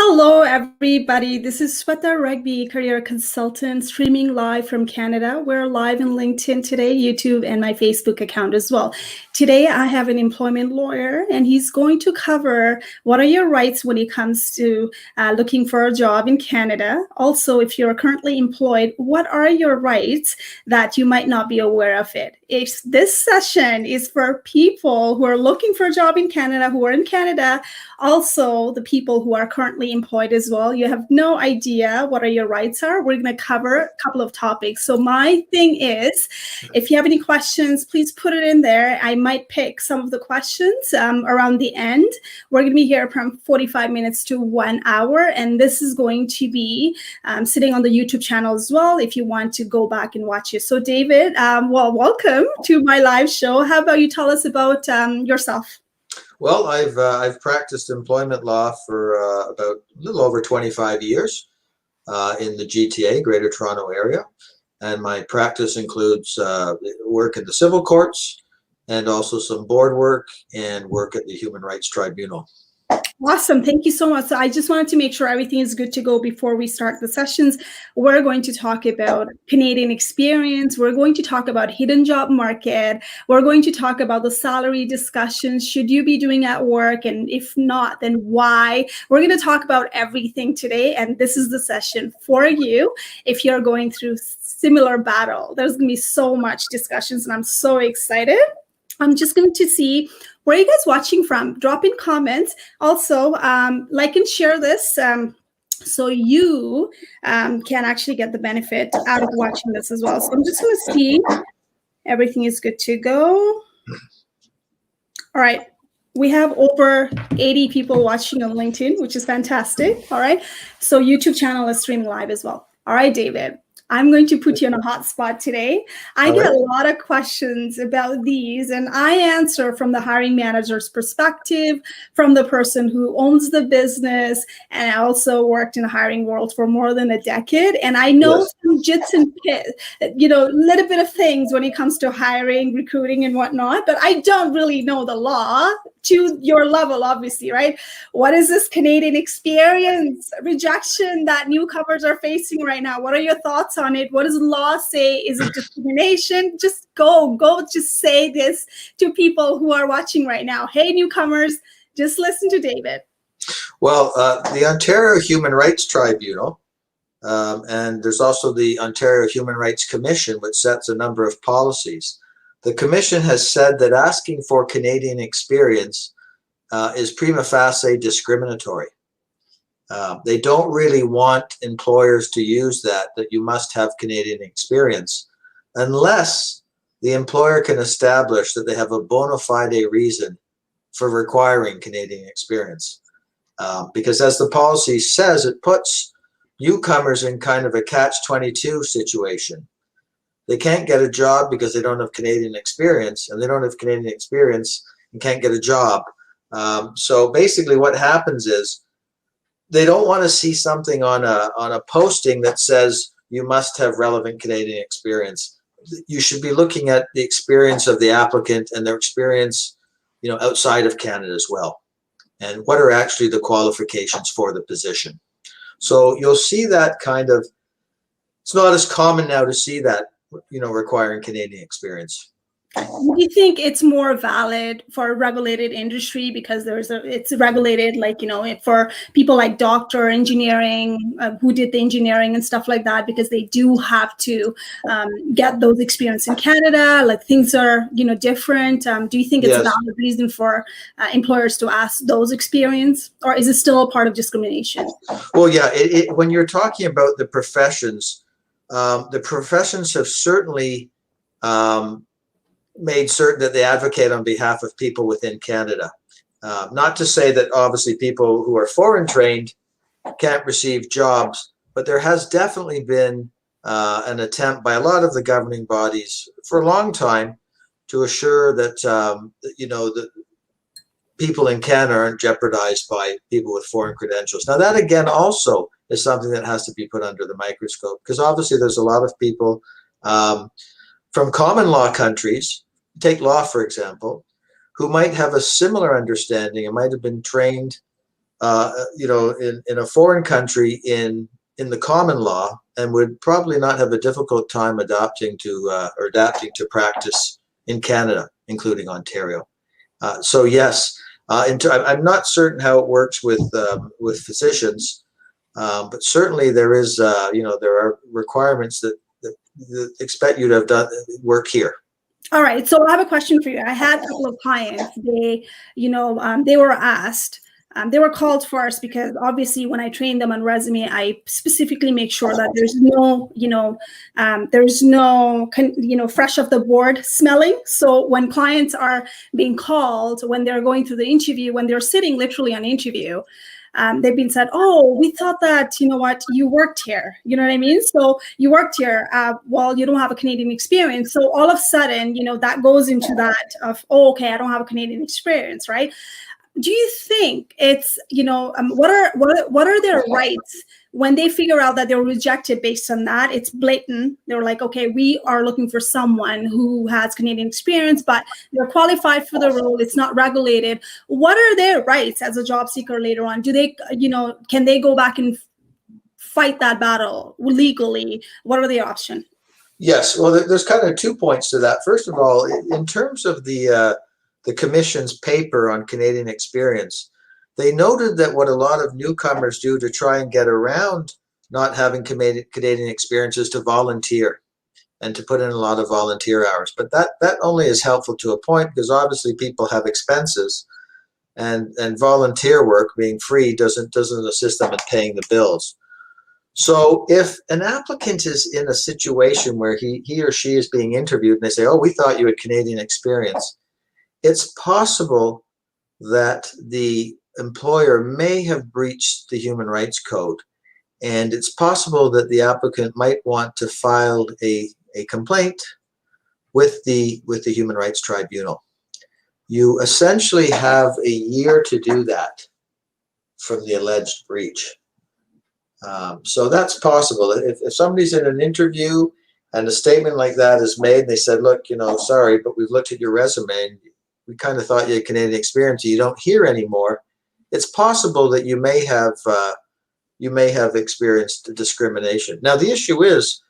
Hello, everybody. This is Sweta Regmi, career consultant, streaming live from Canada. We're live in LinkedIn today, YouTube, and my Facebook account as well. Today, I have an employment lawyer, and he's going to cover what are your rights when it comes to looking for a job in Canada. Also, if you're currently employed, what are your rights that you might not be aware of it? This session is for people who are looking for a job in Canada, who are in Canada, also the people who are currently employed as well. You have no idea what are your rights are. We're going to cover a couple of topics. So my thing is, if you have any questions, please put it in there. I might pick some of the questions around the end. We're going to be here from 45 minutes to 1 hour, and this is going to be sitting on the YouTube channel as well if you want to go back and watch it. So David, welcome to my live show. How about you tell us about yourself? Well, I've practiced employment law for about a little over 25 years in the GTA, Greater Toronto Area, and my practice includes work in the civil courts and also some board work and work at the Human Rights Tribunal. Awesome. Thank you so much. So I just wanted to make sure everything is good to go before we start the sessions. We're going to talk about Canadian experience. We're going to talk about hidden job market. We're going to talk about the salary discussions. Should you be doing at work? And if not, then why? We're going to talk about everything today. And this is the session for you if you're going through similar battle. There's going to be so much discussions and I'm so excited. I'm just going to see where are you guys watching from. Drop in comments. Also, like and share this so you can actually get the benefit out of watching this as well. So I'm just going to see everything is good to go. All right. We have over 80 people watching on LinkedIn, which is fantastic. All right. So YouTube channel is streaming live as well. All right, David. I'm going to put you on a hot spot today. I get a lot of questions about these, and I answer from the hiring manager's perspective, from the person who owns the business, and I also worked in the hiring world for more than a decade, and I know some jits and little bit of things when it comes to hiring, recruiting, and whatnot, but I don't really know the law to your level, obviously, right? What is this Canadian experience rejection that newcomers are facing right now? What are your thoughts on it? What does law say? Is it discrimination? Just just say this to people who are watching right now. Hey, newcomers, just listen to David. Well, the Ontario Human Rights Tribunal, and there's also the Ontario Human Rights Commission, which sets a number of policies. The Commission has said that asking for Canadian experience is prima facie discriminatory. They don't really want employers to use that you must have Canadian experience unless the employer can establish that they have a bona fide reason for requiring Canadian experience. Because as the policy says, it puts newcomers in kind of a catch-22 situation. They can't get a job because they don't have Canadian experience, and they don't have Canadian experience and can't get a job. So basically what happens is they don't want to see something on a posting that says you must have relevant Canadian experience. You should be looking at the experience of the applicant and their experience, outside of Canada as well. And what are actually the qualifications for the position. So you'll see that kind of, it's not as common now to see that, requiring Canadian experience. Do you think it's more valid for a regulated industry because it's regulated, for people like doctor, engineering, who did the engineering and stuff like that, because they do have to get those experience in Canada, like things are, different. Do you think it's a valid reason for employers to ask those experience, or is it still a part of discrimination? Well, yeah, when you're talking about the professions have certainly made certain that they advocate on behalf of people within Canada. Not to say that obviously people who are foreign trained can't receive jobs, but there has definitely been an attempt by a lot of the governing bodies for a long time to assure that, that people in Canada aren't jeopardized by people with foreign credentials. Now that again also is something that has to be put under the microscope, because obviously there's a lot of people from common law countries, take law for example, who might have a similar understanding and might have been trained in a foreign country in the common law, and would probably not have a difficult time adapting to practice in Canada, including Ontario. So yes, I'm not certain how it works with physicians, but certainly there is, there are requirements that expect you to have done work here. All right. So I have a question for you. I had a couple of clients. They were asked. They were called first because obviously when I train them on Regmi, I specifically make sure that there's no fresh off the board smelling. So when clients are being called, when they're going through the interview, when they're sitting literally on interview, they've been said, oh, we thought that, you worked here. You know what I mean? So you worked here. Well, you don't have a Canadian experience. So all of a sudden, that goes into that of, oh, okay, I don't have a Canadian experience, right? Do you think it's, what are their rights when they figure out that they're rejected based on that? It's blatant. They're like, okay, we are looking for someone who has Canadian experience, but they're qualified for the role. It's not regulated. What are their rights as a job seeker later on? Do they, can they go back and fight that battle legally? What are the options? Yes. Well, there's kind of 2 points to that. First of all, in terms of the Commission's paper on Canadian experience, they noted that what a lot of newcomers do to try and get around not having Canadian experience is to volunteer and to put in a lot of volunteer hours. But that only is helpful to a point, because obviously people have expenses, and volunteer work being free doesn't assist them in paying the bills. So if an applicant is in a situation where he or she is being interviewed and they say, oh, we thought you had Canadian experience, it's possible that the employer may have breached the Human Rights Code, and it's possible that the applicant might want to file a complaint with the Human Rights Tribunal. You essentially have a year to do that from the alleged breach. So that's possible. If somebody's in an interview and a statement like that is made, and they said, look, sorry, but we've looked at your resume and we kind of thought you had Canadian experience, you don't hear anymore, it's possible that you may have experienced discrimination. Now, the issue is,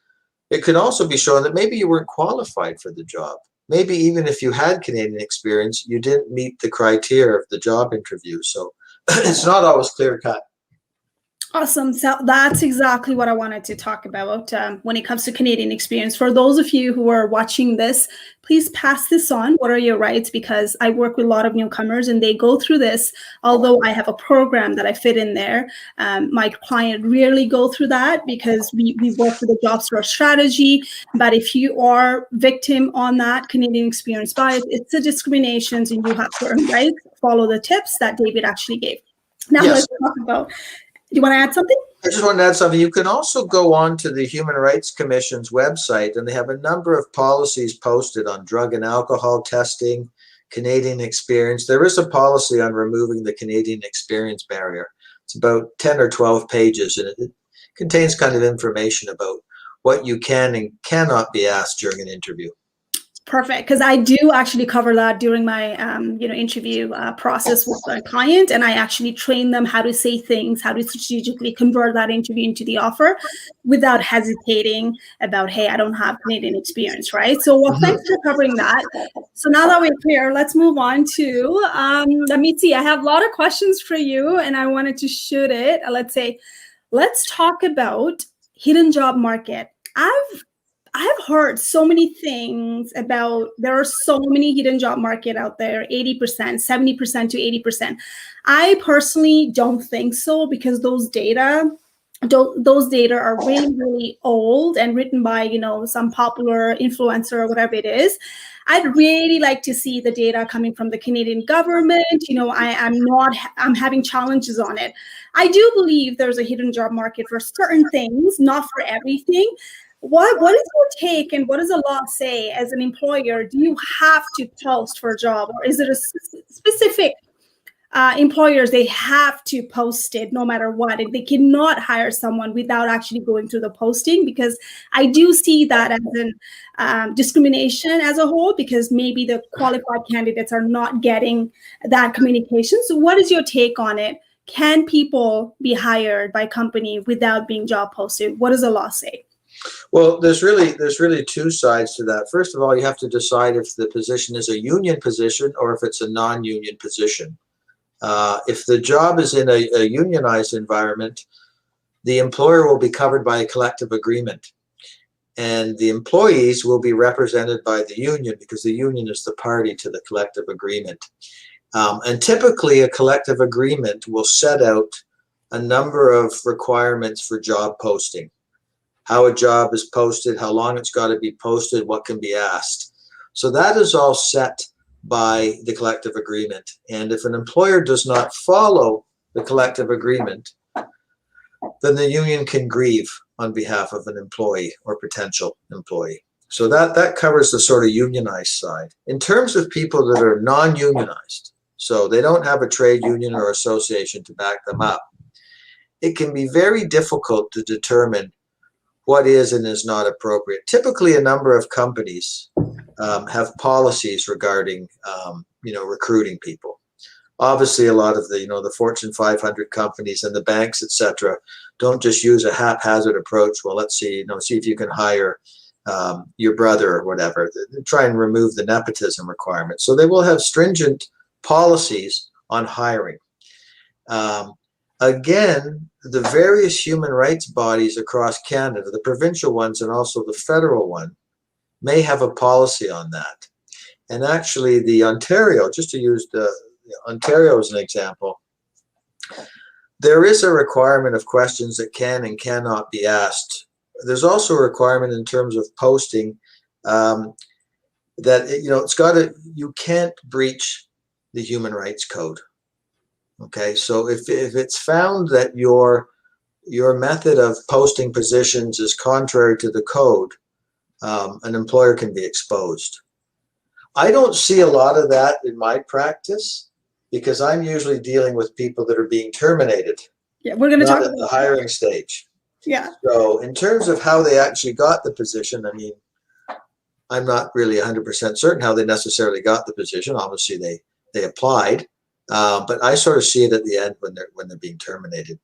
it could also be shown that maybe you weren't qualified for the job. Maybe even if you had Canadian experience, you didn't meet the criteria of the job interview. So it's not always clear cut. Awesome. So that's exactly what I wanted to talk about when it comes to Canadian experience. For those of you who are watching this, please pass this on. What are your rights? Because I work with a lot of newcomers and they go through this. Although I have a program that I fit in there, my client rarely go through that because we work with a job search strategy. But if you are victim on that Canadian experience bias, it's a discrimination and you have certain rights. Follow the tips that David actually gave. Now Yes. Let's talk about. Do you want to add something? I just want to add something. You can also go on to the Human Rights Commission's website, and they have a number of policies posted on drug and alcohol testing, Canadian experience. There is a policy on removing the Canadian experience barrier. It's about 10 or 12 pages, and it contains kind of information about what you can and cannot be asked during an interview. Perfect, because I do actually cover that during my interview process with my client, and I actually train them how to say things, how to strategically convert that interview into the offer without hesitating about, hey, I don't have Canadian experience, right? So, thanks for covering that. So now that we're clear, let's move on to, let me see, I have a lot of questions for you, and I wanted to shoot it. Let's talk about hidden job market. I've heard so many things about, there are so many hidden job market out there, 80%, 70% to 80%. I personally don't think so, because those data are really, really old and written by, some popular influencer or whatever it is. I'd really like to see the data coming from the Canadian government. I'm having challenges on it. I do believe there's a hidden job market for certain things, not for everything. What is your take, and what does the law say as an employer? Do you have to post for a job, or is it a specific employers, they have to post it no matter what, and they cannot hire someone without actually going through the posting? Because I do see that as an discrimination as a whole, because maybe the qualified candidates are not getting that communication. So what is your take on it? can people be hired by company without being job posted? What does the law say? Well, there's really two sides to that. First of all, you have to decide if the position is a union position or if it's a non-union position. If the job is in a unionized environment, the employer will be covered by a collective agreement, and the employees will be represented by the union because the union is the party to the collective agreement. And typically, a collective agreement will set out a number of requirements for job posting. How a job is posted, how long it's got to be posted, what can be asked. So that is all set by the collective agreement. And if an employer does not follow the collective agreement, then the union can grieve on behalf of an employee or potential employee. So that covers the sort of unionized side. In terms of people that are non-unionized, so they don't have a trade union or association to back them up, it can be very difficult to determine what is and is not appropriate. Typically, a number of companies have policies regarding, recruiting people. Obviously, a lot of the Fortune 500 companies and the banks, etc., don't just use a haphazard approach. Well, let's see if you can hire your brother or whatever. They try and remove the nepotism requirement. So they will have stringent policies on hiring. Again, the various human rights bodies across Canada, the provincial ones and also the federal one, may have a policy on that. And actually, the Ontario, just to use Ontario as an example, there is a requirement of questions that can and cannot be asked. There's also a requirement in terms of posting that you can't breach the human rights code. Okay, so if it's found that your method of posting positions is contrary to the code, an employer can be exposed. I don't see a lot of that in my practice because I'm usually dealing with people that are being terminated. Yeah, we're going to talk about the hiring stage. Yeah. So in terms of how they actually got the position, I mean, I'm not really 100% certain how they necessarily got the position. Obviously, they applied. But I sort of see it at the end when they're being terminated.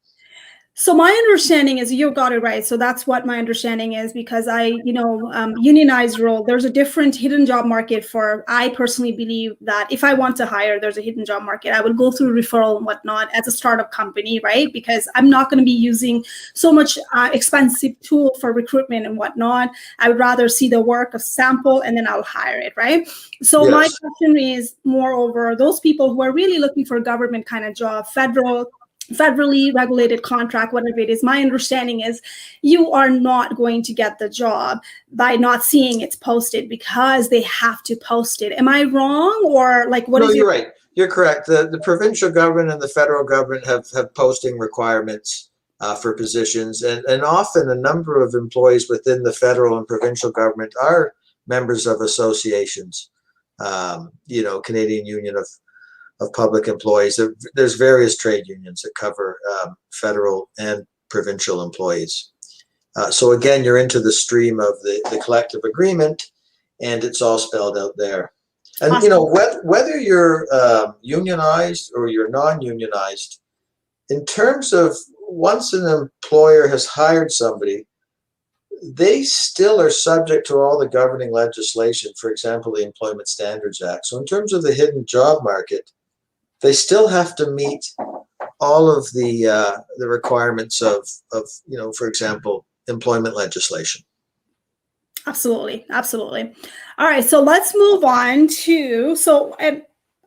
So my understanding is you got it right. So that's what my understanding is because unionized role, there's a different hidden job market I personally believe that if I want to hire, there's a hidden job market. I will go through referral and whatnot as a startup company, right? Because I'm not going to be using so much expensive tool for recruitment and whatnot. I would rather see the work, a sample, and then I'll hire it, right? So yes. My question is moreover, those people who are really looking for a government kind of job, federally regulated contract, whatever it is, my understanding is you are not going to get the job by not seeing it's posted because they have to post it. Am I wrong? Or like what? No, you're right. You're correct. The provincial government and the federal government have posting requirements for positions. And often a number of employees within the federal and provincial government are members of associations, Canadian Union of Public Employees. There's various trade unions that cover federal and provincial employees. So again, you're into the stream of the collective agreement, and it's all spelled out there. And awesome. Whether you're unionized or you're non-unionized, in terms of once an employer has hired somebody, they still are subject to all the governing legislation, for example, the Employment Standards Act. So in terms of the hidden job market, they still have to meet all of the requirements of for example, employment legislation. Absolutely. All right, so let's move on to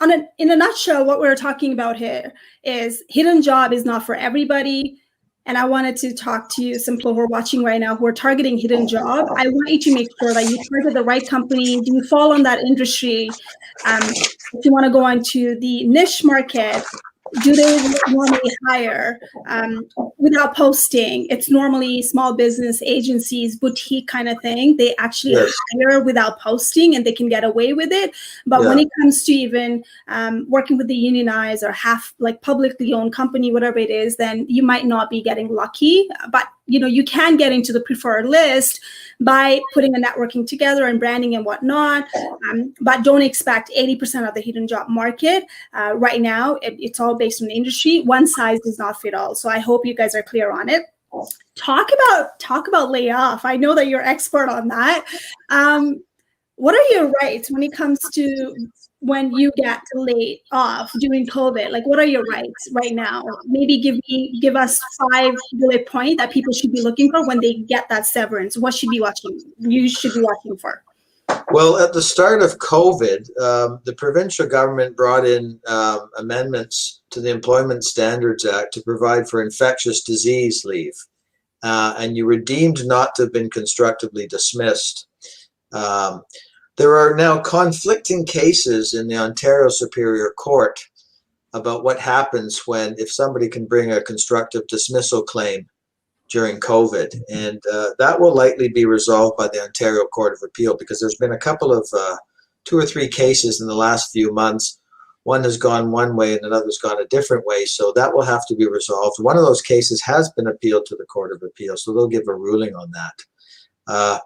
in a nutshell, what we're talking about here is hidden job is not for everybody. And I wanted to talk to you, some people who are watching right now who are targeting hidden job. I want you to make sure that you target the right company. Do you fall on that industry? If you want to go on to the niche market, do they normally hire without posting? It's normally small business agencies, boutique kind of thing. They actually hire without posting and they can get away with it. But when it comes to even working with the unionized or publicly owned company, whatever it is, then you might not be getting lucky. But you can get into the preferred list by putting a networking together and branding and whatnot. But don't expect 80% of the hidden job market. Right now, it's all based on industry. One size does not fit all. So I hope you guys are clear on it. Talk about layoff. I know that you're expert on that. What are your rights when it comes to when you get laid off during COVID? Like, what are your rights right now? Maybe give us 5 bullet points that people should be looking for when they get that severance. What should you should be watching for? Well, at the start of COVID, the provincial government brought in amendments to the Employment Standards Act to provide for infectious disease leave. And you were deemed not to have been constructively dismissed. There are now conflicting cases in the Ontario Superior Court about what happens if somebody can bring a constructive dismissal claim during COVID. And that will likely be resolved by the Ontario Court of Appeal, because there's been a couple of 2 or 3 cases in the last few months. One has gone one way and another's gone a different way. So that will have to be resolved. One of those cases has been appealed to the Court of Appeal, so they'll give a ruling on that.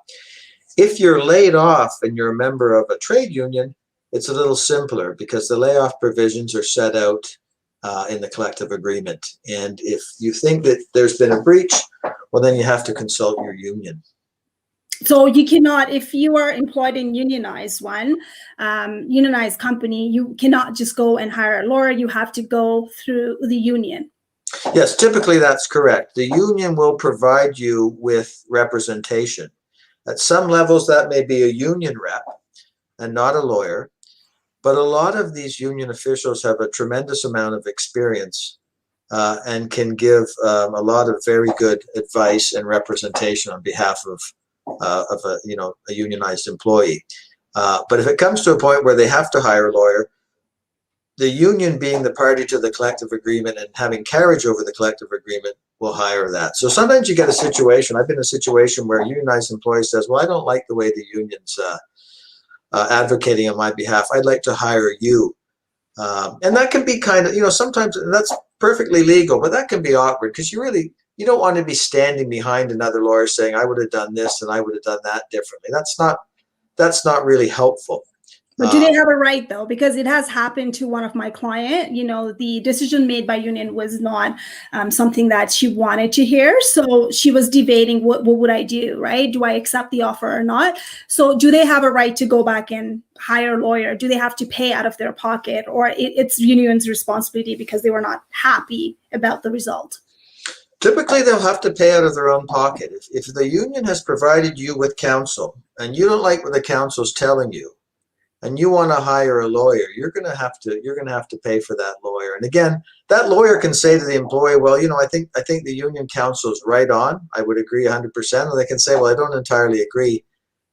If you're laid off and you're a member of a trade union, it's a little simpler because the layoff provisions are set out in the collective agreement. And if you think that there's been a breach, well, then you have to consult your union. So you cannot, if you are employed in unionized company, you cannot just go and hire a lawyer. You have to go through the union. Yes, typically that's correct. The union will provide you with representation. At some levels, that may be a union rep and not a lawyer. But a lot of these union officials have a tremendous amount of experience and can give a lot of very good advice and representation on behalf of a unionized employee. But if it comes to a point where they have to hire a lawyer, the union, being the party to the collective agreement and having carriage over the collective agreement, will hire that. So sometimes you get a situation. I've been in a situation where a unionized employee says, well, I don't like the way the union's advocating on my behalf. I'd like to hire you. And that can be kind of, sometimes that's perfectly legal, but that can be awkward because you don't want to be standing behind another lawyer saying, I would have done this and I would have done that differently. That's not really helpful. But do they have a right, though? Because it has happened to one of my clients. The decision made by union was not something that she wanted to hear. So she was debating, what would I do, right? Do I accept the offer or not? So do they have a right to go back and hire a lawyer? Do they have to pay out of their pocket? Or it's union's responsibility because they were not happy about the result? Typically, they'll have to pay out of their own pocket. If the union has provided you with counsel and you don't like what the counsel's telling you, and you want to hire a lawyer, you're going to have to pay for that lawyer. And again, that lawyer can say to the employee, well, I think the union counsel is right on. I would agree 100%. Or they can say, well, I don't entirely agree.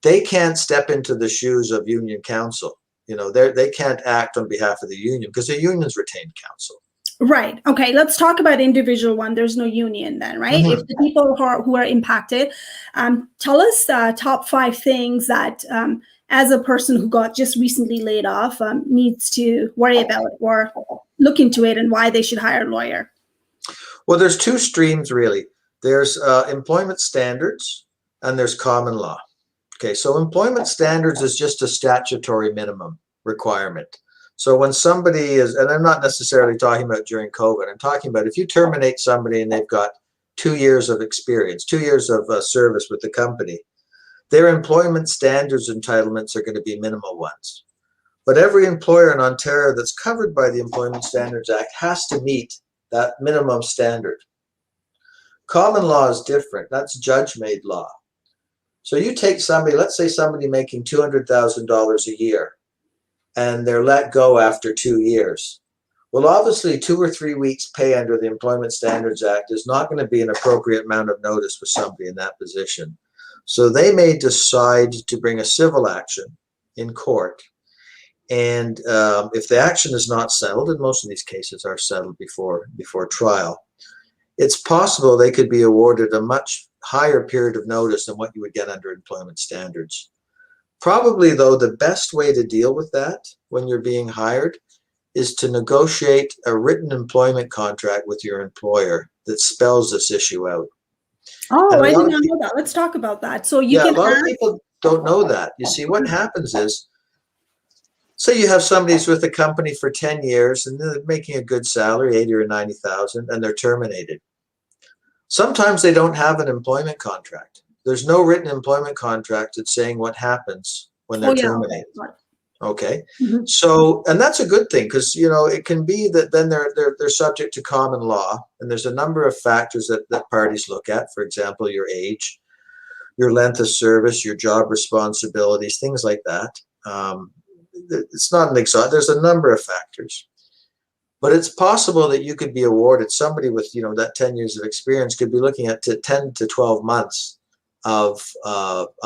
They can't step into the shoes of union counsel. They can't act on behalf of the union because the union's retained counsel. Right. Okay. Let's talk about individual one. There's no union then, right? Mm-hmm. If the people who are impacted, tell us top 5 things that as a person who got just recently laid off needs to worry about or look into it, and why they should hire a lawyer. Well, there's 2 streams really. There's employment standards and there's common law. Okay, so employment standards is just a statutory minimum requirement. So when somebody is, and I'm not necessarily talking about during COVID, I'm talking about if you terminate somebody and they've got 2 years of experience, 2 years of service with the company, their employment standards entitlements are going to be minimal ones. But every employer in Ontario that's covered by the Employment Standards Act has to meet that minimum standard. Common law is different. That's judge-made law. So you take somebody, let's say somebody making $200,000 a year, and they're let go after 2 years. Well, obviously 2 or 3 weeks pay under the Employment Standards Act is not going to be an appropriate amount of notice for somebody in that position. So they may decide to bring a civil action in court. And if the action is not settled, and most of these cases are settled before trial, it's possible they could be awarded a much higher period of notice than what you would get under employment standards. Probably, though, the best way to deal with that when you're being hired is to negotiate a written employment contract with your employer that spells this issue out. Oh, And a I did lot of not people, know that. Let's talk about that. So you yeah, a can lot of ask. people don't know that. You see, what happens is, say you have somebody who's with the company for 10 years and they're making a good salary, 80 or 90,000, and they're terminated. Sometimes they don't have an employment contract. There's no written employment contract that's saying what happens when Oh they're yeah. Okay. terminated. Okay. Mhm. So, and that's a good thing because, it can be that then they're subject to common law. And there's a number of factors that parties look at. For example, your age, your length of service, your job responsibilities, things like that. It's not an exhaust. There's a number of factors. But it's possible that you could be awarded, somebody with, that 10 years of experience could be looking at 10 to 12 months of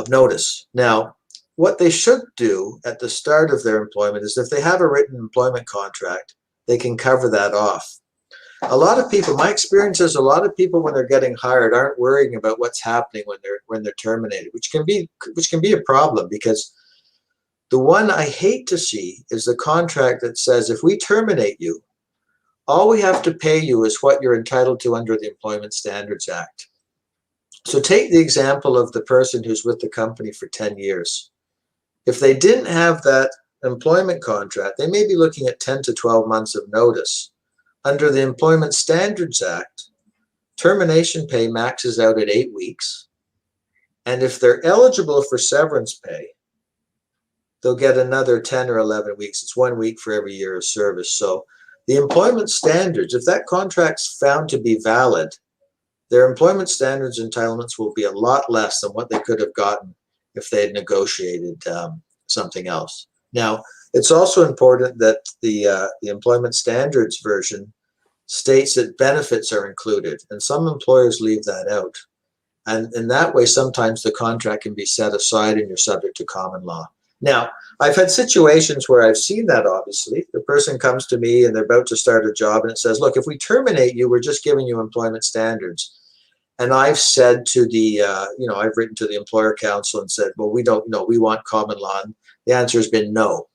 notice. Now, what they should do at the start of their employment is if they have a written employment contract, they can cover that off. A lot of people, my experience is a lot of people when they're getting hired aren't worrying about what's happening when they're terminated, which can be a problem because the one I hate to see is the contract that says if we terminate you, all we have to pay you is what you're entitled to under the Employment Standards Act. So take the example of the person who's with the company for 10 years. If they didn't have that employment contract, they may be looking at 10 to 12 months of notice. Under the Employment Standards Act, termination pay maxes out at 8 weeks. And if they're eligible for severance pay, they'll get another 10 or 11 weeks. It's 1 week for every year of service. So the employment standards, if that contract's found to be valid, their employment standards entitlements will be a lot less than what they could have gotten if they had negotiated something else. Now, it's also important that the employment standards version states that benefits are included, and some employers leave that out. And in that way, sometimes the contract can be set aside and you're subject to common law. Now, I've had situations where I've seen that, obviously. The person comes to me and they're about to start a job and it says, look, if we terminate you, we're just giving you employment standards. And I've said to I've written to the employer council and said, well, we don't know, we want common law. And the answer has been no,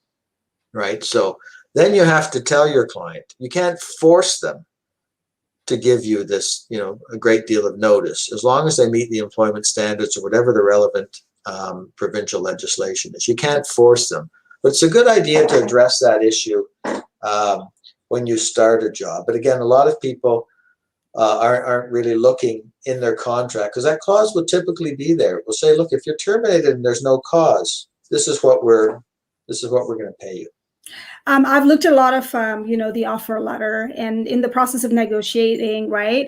right? So then you have to tell your client, you can't force them to give you this, a great deal of notice, as long as they meet the employment standards or whatever the relevant provincial legislation is. You can't force them. But it's a good idea to address that issue when you start a job. But again, a lot of people aren't really looking in their contract because that clause will typically be there. It will say, look, if you're terminated and there's no cause, this is what we're going to pay you. I've looked at a lot of, the offer letter, and in the process of negotiating, right?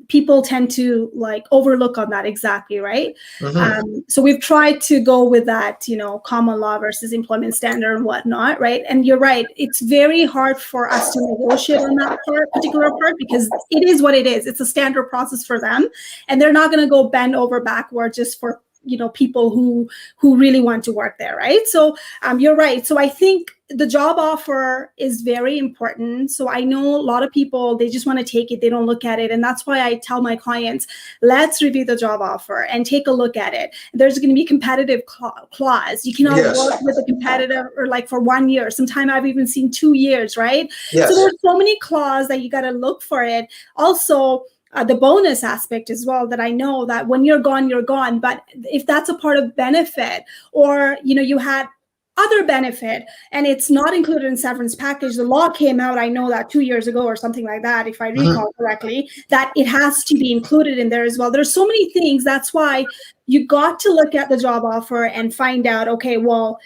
People tend to overlook on that exactly, right? Mm-hmm. So we've tried to go with that, common law versus employment standard and whatnot, right? And you're right, it's very hard for us to negotiate on that particular part because it is what it is. It's a standard process for them, and they're not going to go bend over backward just for people who really want to work there, right? So you're right. So I think the job offer is very important. So I know a lot of people, they just want to take it, they don't look at it, and that's why I tell my clients, let's review the job offer and take a look at it. There's going to be competitive clause. You cannot work with a competitor or for 1 year. Sometimes I've even seen 2 years, right? Yes. So there's so many clauses that you got to look for it. Also, the bonus aspect as well, that I know that when you're gone, you're gone. But if that's a part of benefit, or you had other benefit and it's not included in severance package, the law came out, I know that 2 years ago or something like that, if I recall correctly, that it has to be included in there as well. There's so many things. That's why you got to look at the job offer and find out, okay, well,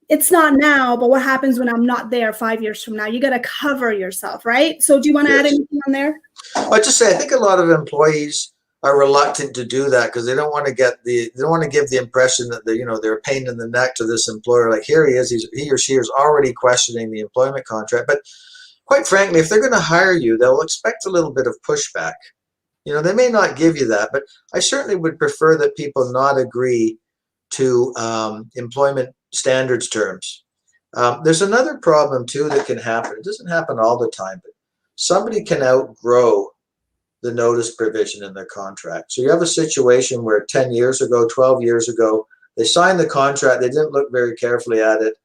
it's not now, but what happens when I'm not there 5 years from now? You got to cover yourself, right? So do you want to add anything on there? I just say I think a lot of employees are reluctant to do that because they don't want to give the impression that they're a pain in the neck to this employer. Like, here he is, he or she is already questioning the employment contract. But quite frankly, if they're going to hire you, they'll expect a little bit of pushback. They may not give you that, but I certainly would prefer that people not agree to employment standards terms. There's another problem too that can happen. It doesn't happen all the time, but somebody can outgrow the notice provision in their contract. So you have a situation where 10 years ago, 12 years ago, they signed the contract, they didn't look very carefully at it,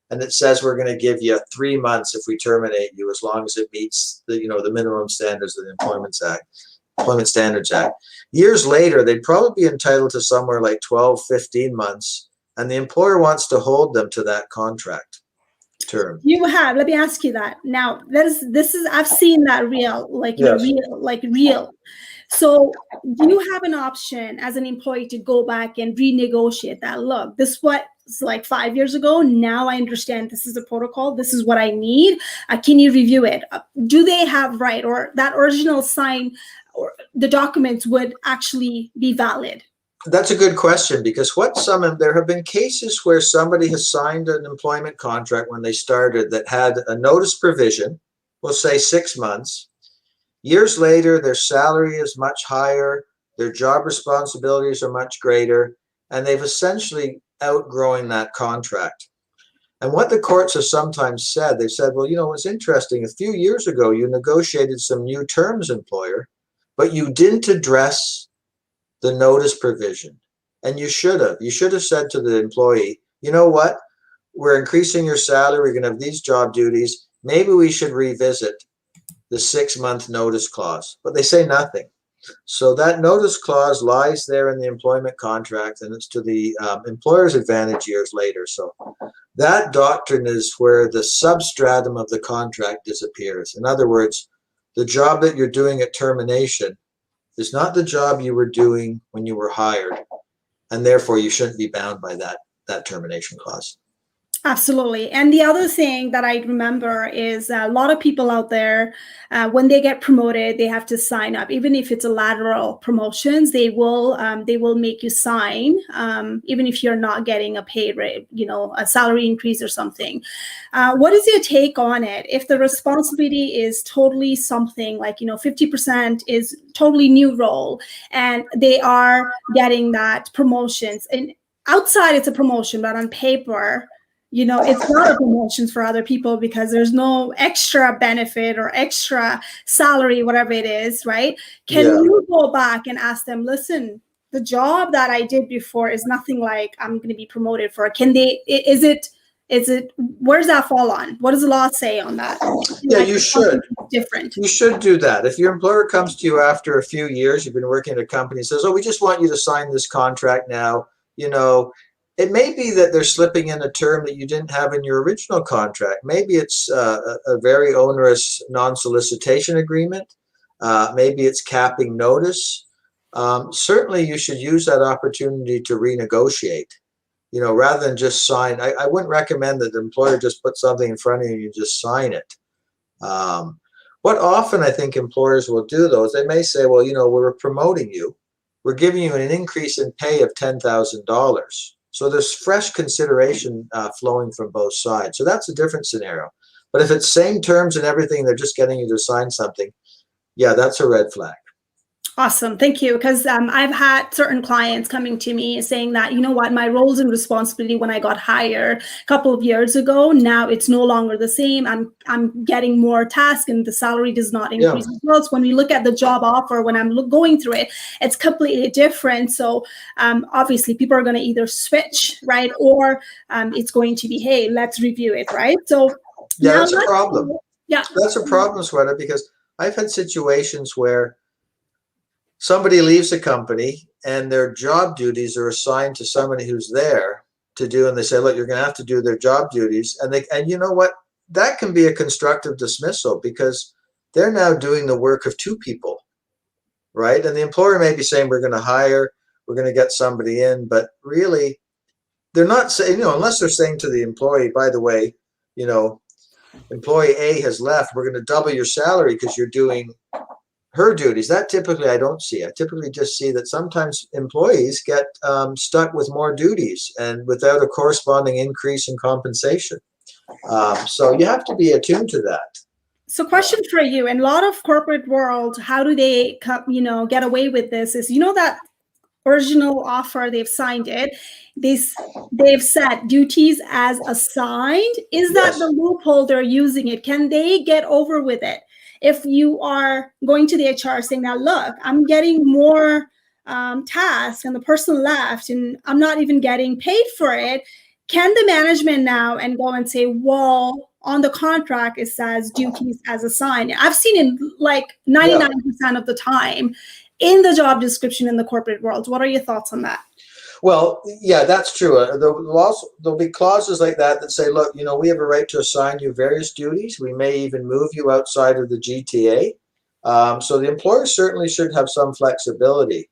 and it says we're going to give you 3 months if we terminate you, as long as it meets the minimum standards of the Employment Act. Employment Standards Act. Years later, they'd probably be entitled to somewhere like 12, 15 months, and the employer wants to hold them to that contract term. Let me ask you that. Now, this is I've seen that Yes. real. So do you have an option as an employee to go back and renegotiate that? Look, this was like 5 years ago. Now I understand this is the protocol. This is what I need. Can you review it? Do they have right, or that original sign or the documents would actually be valid? That's a good question, because there have been cases where somebody has signed an employment contract when they started that had a notice provision, we'll say 6 months. Years later, their salary is much higher, their job responsibilities are much greater, and they've essentially outgrowing that contract. And what the courts have sometimes said, they've said, well, it's interesting. A few years ago, you negotiated some new terms, employer, but you didn't address the notice provision. And you should have. You should have said to the employee, you know what? We're increasing your salary. We're going to have these job duties. Maybe we should revisit the 6-month notice clause. But they say nothing. So that notice clause lies there in the employment contract, and it's to the employer's advantage years later. So that doctrine is where the substratum of the contract disappears. In other words, the job that you're doing at termination is not the job you were doing when you were hired, and therefore you shouldn't be bound by that termination clause. Absolutely. And the other thing that I remember is a lot of people out there, when they get promoted, they have to sign up. Even if it's a lateral promotions, they will make you sign, even if you're not getting a pay rate, a salary increase or something. What is your take on it? If the responsibility is totally something like, 50% is totally new role, and they are getting that promotions, and outside it's a promotion, but on paper, it's not a promotion for other people because there's no extra benefit or extra salary, whatever it is, right? Can you go back and ask them, listen, the job that I did before is nothing like I'm going to be promoted for. Where does that fall on? What does the law say on that? Yeah, you should. Different. You should do that. If your employer comes to you after a few years, you've been working at a company, and says, oh, we just want you to sign this contract now, it may be that they're slipping in a term that you didn't have in your original contract. Maybe it's a very onerous non-solicitation agreement. Maybe it's capping notice. Certainly, you should use that opportunity to renegotiate, rather than just sign. I wouldn't recommend that the employer just put something in front of you and you just sign it. What often I think employers will do, though, is they may say, well, we're promoting you. We're giving you an increase in pay of $10,000. So there's fresh consideration flowing from both sides. So that's a different scenario. But if it's same terms and everything, they're just getting you to sign something, that's a red flag. Awesome. Thank you. Because I've had certain clients coming to me saying that, my roles and responsibility when I got hired a couple of years ago, now it's no longer the same. I'm getting more tasks and the salary does not increase as well. So when we look at the job offer, when I'm going through it, it's completely different. So obviously people are going to either switch, right? Or it's going to be, hey, let's review it, right? So that's a problem. That's a problem, Sweta, because I've had situations where somebody leaves a company and their job duties are assigned to somebody who's there to do, and they say, look, you're going to have to do their job duties. And you know what? That can be a constructive dismissal because they're now doing the work of two people, right? And the employer may be saying, we're going to get somebody in, but really they're not saying, unless they're saying to the employee, by the way, employee A has left, we're going to double your salary because you're doing her duties. That typically I don't see. I typically just see that sometimes employees get stuck with more duties and without a corresponding increase in compensation. So you have to be attuned to that. So question for you, in a lot of corporate world, how do they get away with this is, that original offer, they've signed it. They've set duties as assigned. Is that the loophole they're using it? Can they get over with it? If you are going to the HR saying that, look, I'm getting more tasks and the person left and I'm not even getting paid for it, can the management now and go and say, well, on the contract it says duties as assigned. I've seen it like 99% of the time in the job description in the corporate world. What are your thoughts on that? Well, yeah, that's true. There'll be clauses like that that say, look, we have a right to assign you various duties. We may even move you outside of the GTA. So the employer certainly should have some flexibility.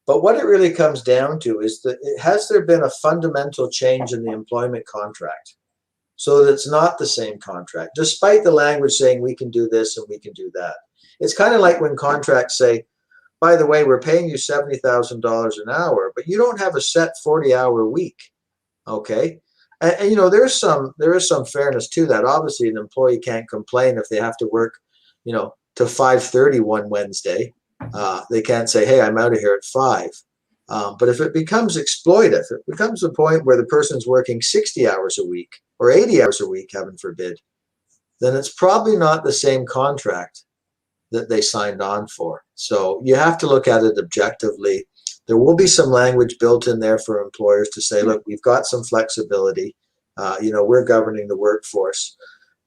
But what it really comes down to is that has there been a fundamental change in the employment contract so that it's not the same contract, despite the language saying we can do this and we can do that. It's kind of like when contracts say, by the way, we're paying you $70,000 an hour, but you don't have a set 40-hour week. Okay. And there is some fairness to that. Obviously, an employee can't complain if they have to work, to 5:30 one Wednesday. They can't say, hey, I'm out of here at 5. But if it becomes exploitive, it becomes a point where the person's working 60 hours a week or 80 hours a week, heaven forbid, then it's probably not the same contract that they signed on for. So you have to look at it objectively. There will be some language built in there for employers to say, look, we've got some flexibility. We're governing the workforce.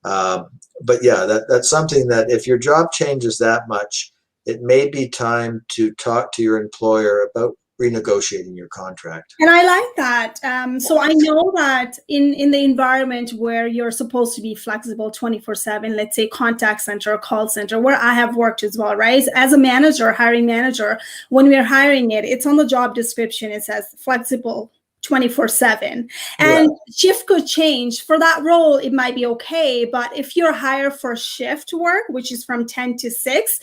But yeah, that's something that if your job changes that much, it may be time to talk to your employer about renegotiating your contract. And I like that. So I know that in the environment where you're supposed to be flexible 24/7, let's say contact center or call center, where I have worked as well, right? As a manager, hiring manager, when we're hiring it's on the job description, it says flexible 24/7. And shift could change. For that role, it might be okay. But if you're hired for shift work, which is from 10 to 6,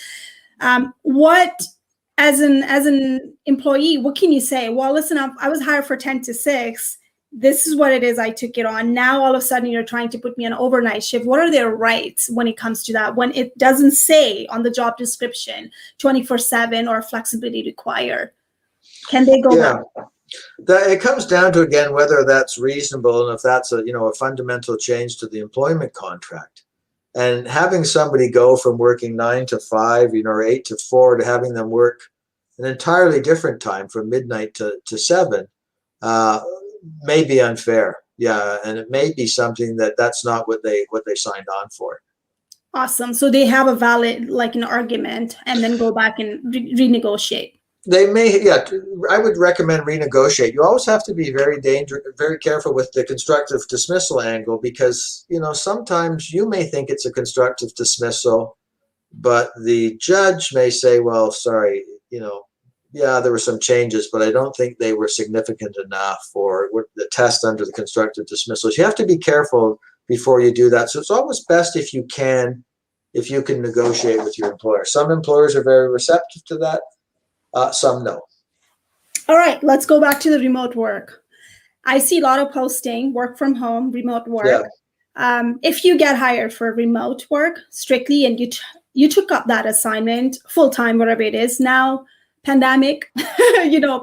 as an employee, what can you say? Well, listen up, I was hired for 10 to 6. This is what it is. I took it on. Now, all of a sudden, you're trying to put me on an overnight shift. What are their rights when it comes to that? When it doesn't say on the job description 24/7 or flexibility required, can they go back? It comes down to, again, whether that's reasonable and if that's a fundamental change to the employment contract. And having somebody go from working 9 to 5, or 8 to 4, to having them work an entirely different time from midnight to 7 may be unfair. Yeah, and it may be something that's not what they signed on for. Awesome. So they have a valid, an argument, and then go back and renegotiate. They may, I would recommend renegotiate. You always have to be very careful with the constructive dismissal angle, because, sometimes you may think it's a constructive dismissal, but the judge may say, well, sorry, there were some changes, but I don't think they were significant enough, or the test under the constructive dismissal. So you have to be careful before you do that. So it's always best if you can negotiate with your employer. Some employers are very receptive to that. Some no. All right, let's go back to the remote work. I see a lot of posting, work from home, remote work. Yeah. If you get hired for remote work strictly, and you took up that assignment full time, whatever it is now, pandemic,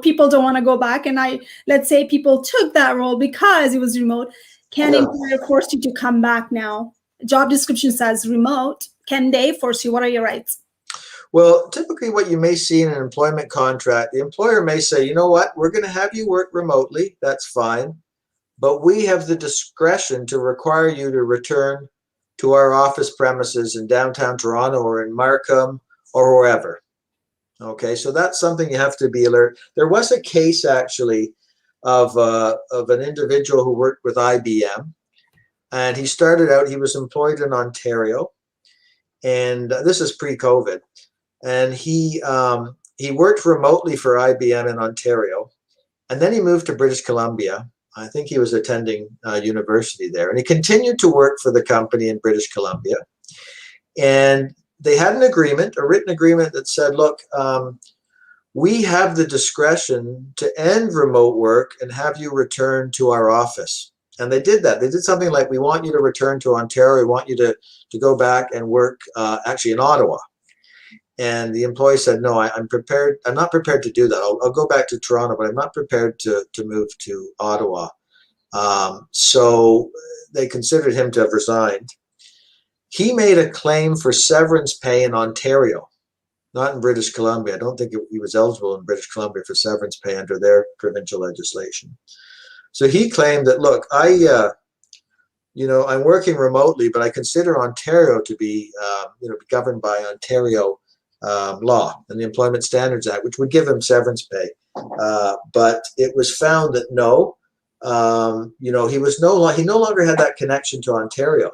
people don't want to go back. And let's say people took that role because it was remote. Can employer force you to come back now? Job description says remote. Can they force you? What are your rights? Well, typically what you may see in an employment contract, the employer may say, you know what, we're going to have you work remotely. That's fine. But we have the discretion to require you to return to our office premises in downtown Toronto or in Markham or wherever. Okay, so that's something you have to be alert. There was a case actually of an individual who worked with IBM, and he started out, he was employed in Ontario, and this is pre-COVID. And he worked remotely for IBM in Ontario, and then he moved to British Columbia. I think he was attending university there, and he continued to work for the company in British Columbia. And they had an agreement, a written agreement that said, look, we have the discretion to end remote work and have you return to our office. And they did that. They did something like, we want you to return to Ontario. We want you to go back and work actually in Ottawa. And the employee said, no, I'm prepared. I'm not prepared to do that. I'll go back to Toronto, but I'm not prepared to move to Ottawa. So they considered him to have resigned. He made a claim for severance pay in Ontario, not in British Columbia. I don't think he was eligible in British Columbia for severance pay under their provincial legislation. So he claimed that, look, I'm working remotely, but I consider Ontario to be, governed by Ontario law and the Employment Standards Act, which would give him severance pay. But it was found that no, he no longer had that connection to Ontario.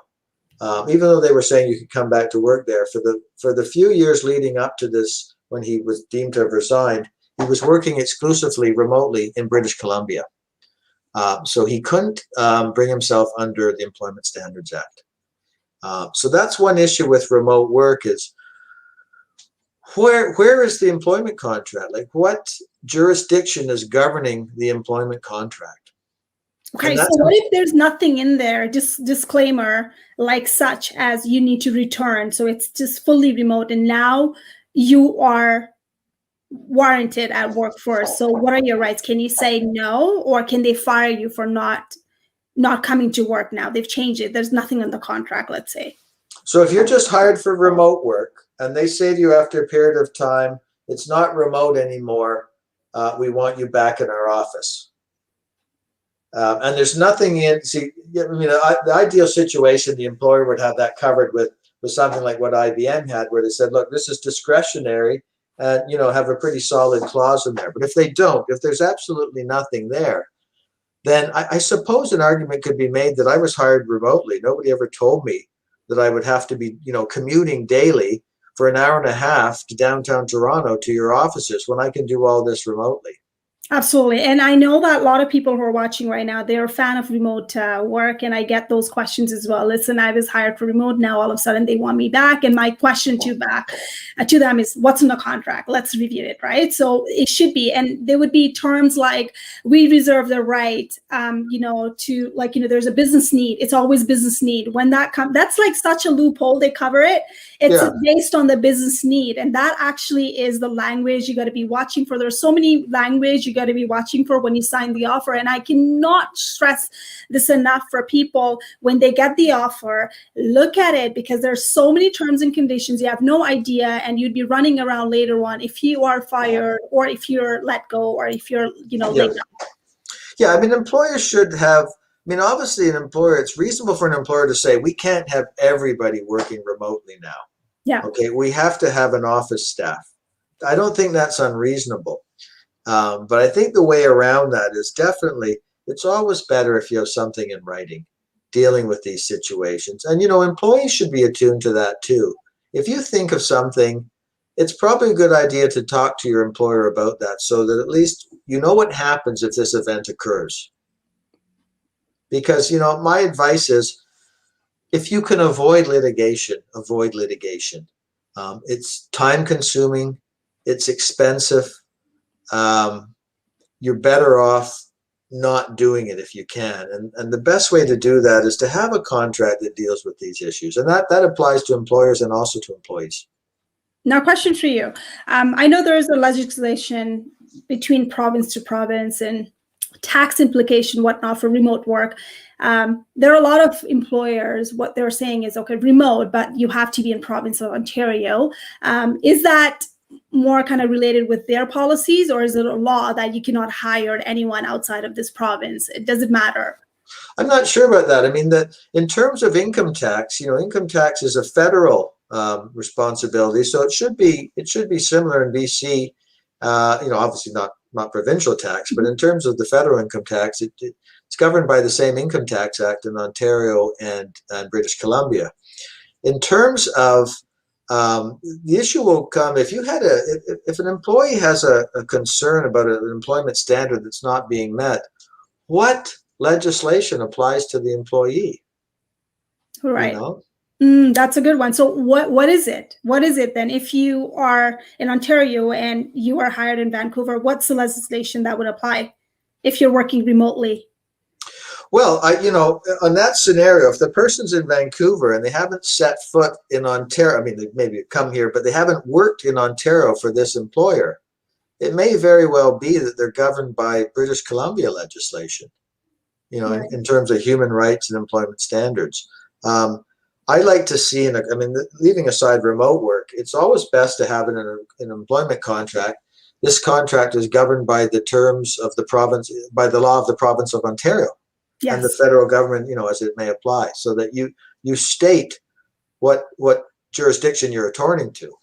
Even though they were saying you could come back to work there for the few years leading up to this, when he was deemed to have resigned, he was working exclusively remotely in British Columbia. So he couldn't bring himself under the Employment Standards Act. So that's one issue with remote work is where is the employment contract? Like, what jurisdiction is governing the employment contract? Okay, so what if there's nothing in there, just disclaimer, like such as you need to return, so it's just fully remote, and now you are warranted at workforce. So what are your rights? Can you say no, or can they fire you for not coming to work now? They've changed it. There's nothing in the contract, let's say. So if you're just hired for remote work and they say to you after a period of time, it's not remote anymore, we want you back in our office. And there's nothing in, the ideal situation, the employer would have that covered with something like what IBM had, where they said, look, this is discretionary, and, have a pretty solid clause in there. But if they don't, if there's absolutely nothing there, then I suppose an argument could be made that I was hired remotely. Nobody ever told me that I would have to be, commuting daily for an hour and a half to downtown Toronto to your offices when I can do all this remotely. Absolutely. And I know that a lot of people who are watching right now, they're a fan of remote work. And I get those questions as well. Listen, I was hired for remote. Now, all of a sudden, they want me back. And my question to them is, what's in the contract? Let's review it, right? So it should be. And there would be terms like, we reserve the right, to, there's a business need. It's always business need. When that comes, that's like such a loophole. They cover it. It's based on the business need. And that actually is the language you got to be watching for. There's so many language you got to be watching for when you sign the offer. And I cannot stress this enough for people when they get the offer, look at it, because there's so many terms and conditions. You have no idea, and you'd be running around later on if you are fired or if you're let go or if you're, laid off. Yeah, employers should have, obviously an employer, it's reasonable for an employer to say, we can't have everybody working remotely now. Yeah. Okay, we have to have an office staff. I don't think that's unreasonable. But I think the way around that is definitely, it's always better if you have something in writing dealing with these situations. And, employees should be attuned to that too. If you think of something, it's probably a good idea to talk to your employer about that so that at least you know what happens if this event occurs. Because, my advice is, if you can avoid litigation, avoid litigation. It's time consuming, it's expensive. You're better off not doing it if you can. And the best way to do that is to have a contract that deals with these issues. And that applies to employers and also to employees. Now, question for you. I know there is a legislation between province to province and tax implication, whatnot, for remote work. There are a lot of employers, what they're saying is, okay, remote, but you have to be in province of Ontario. Is that more kind of related with their policies, or is it a law that you cannot hire anyone outside of this province? Does it matter? I'm not sure about that. That in terms of income tax, income tax is a federal responsibility, so it should be similar in BC. Obviously not provincial tax, but in terms of the federal income tax, it's governed by the same Income Tax Act in Ontario and British Columbia. In terms of the issue will come if an employee has a concern about an employment standard that's not being met. What legislation applies to the employee? Right. That's a good one. So what is it? What is it then? If you are in Ontario and you are hired in Vancouver, what's the legislation that would apply if you're working remotely? Well, on that scenario, if the person's in Vancouver and they haven't set foot in Ontario, they maybe come here, but they haven't worked in Ontario for this employer, it may very well be that they're governed by British Columbia legislation, right, in terms of human rights and employment standards. I like to see, leaving aside remote work, it's always best to have an employment contract. This contract is governed by the terms of the province, by the law of the province of Ontario. and the Yes. federal government, as it may apply, so that you state what jurisdiction you're returning to.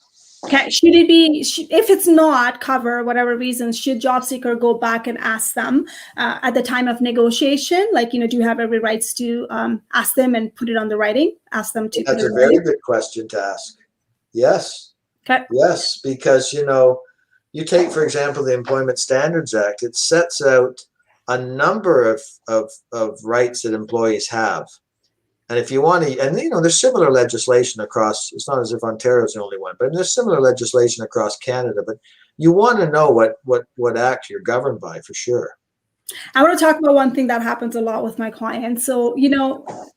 Okay. Should it be, if it's not cover, whatever reasons, should job seeker go back and ask them at the time of negotiation? Like, do you have every rights to ask them and put it on the writing? Ask them to put That's it a in very writing? good question to ask. Yes. Okay. Yes, because you take, for example, the Employment Standards Act. It sets out a number of rights that employees have. And if you want to, and there's similar legislation across, it's not as if Ontario is the only one, but there's similar legislation across Canada. But you want to know what act you're governed by, for sure. I want to talk about one thing that happens a lot with my clients. So,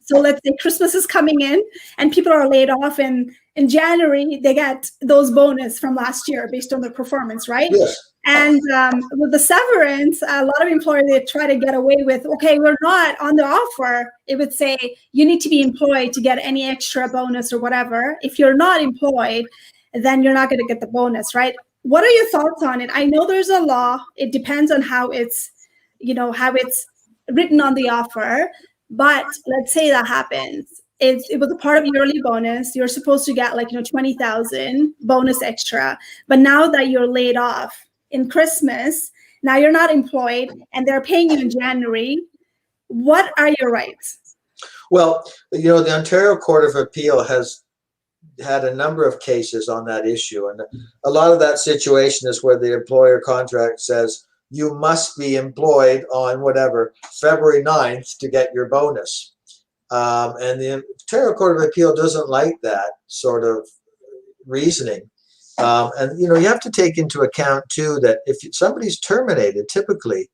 so let's say Christmas is coming in and people are laid off, and in January, they get those bonus from last year based on their performance, right? Yes. And with the severance, a lot of employers, they try to get away with, okay, we're not on the offer. It would say you need to be employed to get any extra bonus or whatever. If you're not employed, then you're not going to get the bonus, right? What are your thoughts on it? I know there's a law. It depends on how it's written on the offer. But let's say that happens. It was a part of yearly bonus. You're supposed to get 20,000 bonus extra. But now that you're laid off in Christmas, now you're not employed and they're paying you in January. What are your rights? Well, the Ontario Court of Appeal has had a number of cases on that issue. And a lot of that situation is where the employer contract says you must be employed on whatever, February 9th to get your bonus. And the Ontario Court of Appeal doesn't like that sort of reasoning. And you have to take into account too that if somebody's terminated, typically,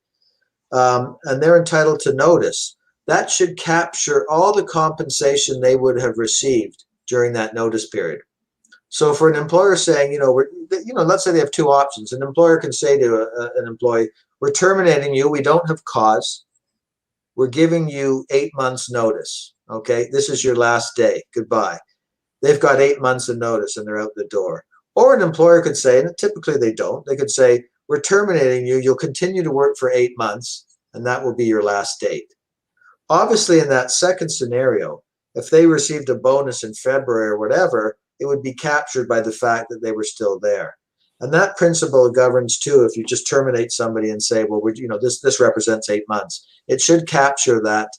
and they're entitled to notice, that should capture all the compensation they would have received during that notice period. So for an employer saying, let's say they have two options. An employer can say to an employee, "We're terminating you. We don't have cause. We're giving you 8 months notice. Okay, this is your last day. Goodbye." They've got 8 months of notice and they're out the door. Or an employer could say, and typically they don't, they could say, "We're terminating you. You'll continue to work for 8 months, and that will be your last date." Obviously, in that second scenario, if they received a bonus in February or whatever, it would be captured by the fact that they were still there. And that principle governs too if you just terminate somebody and say, well, this represents 8 months. It should capture that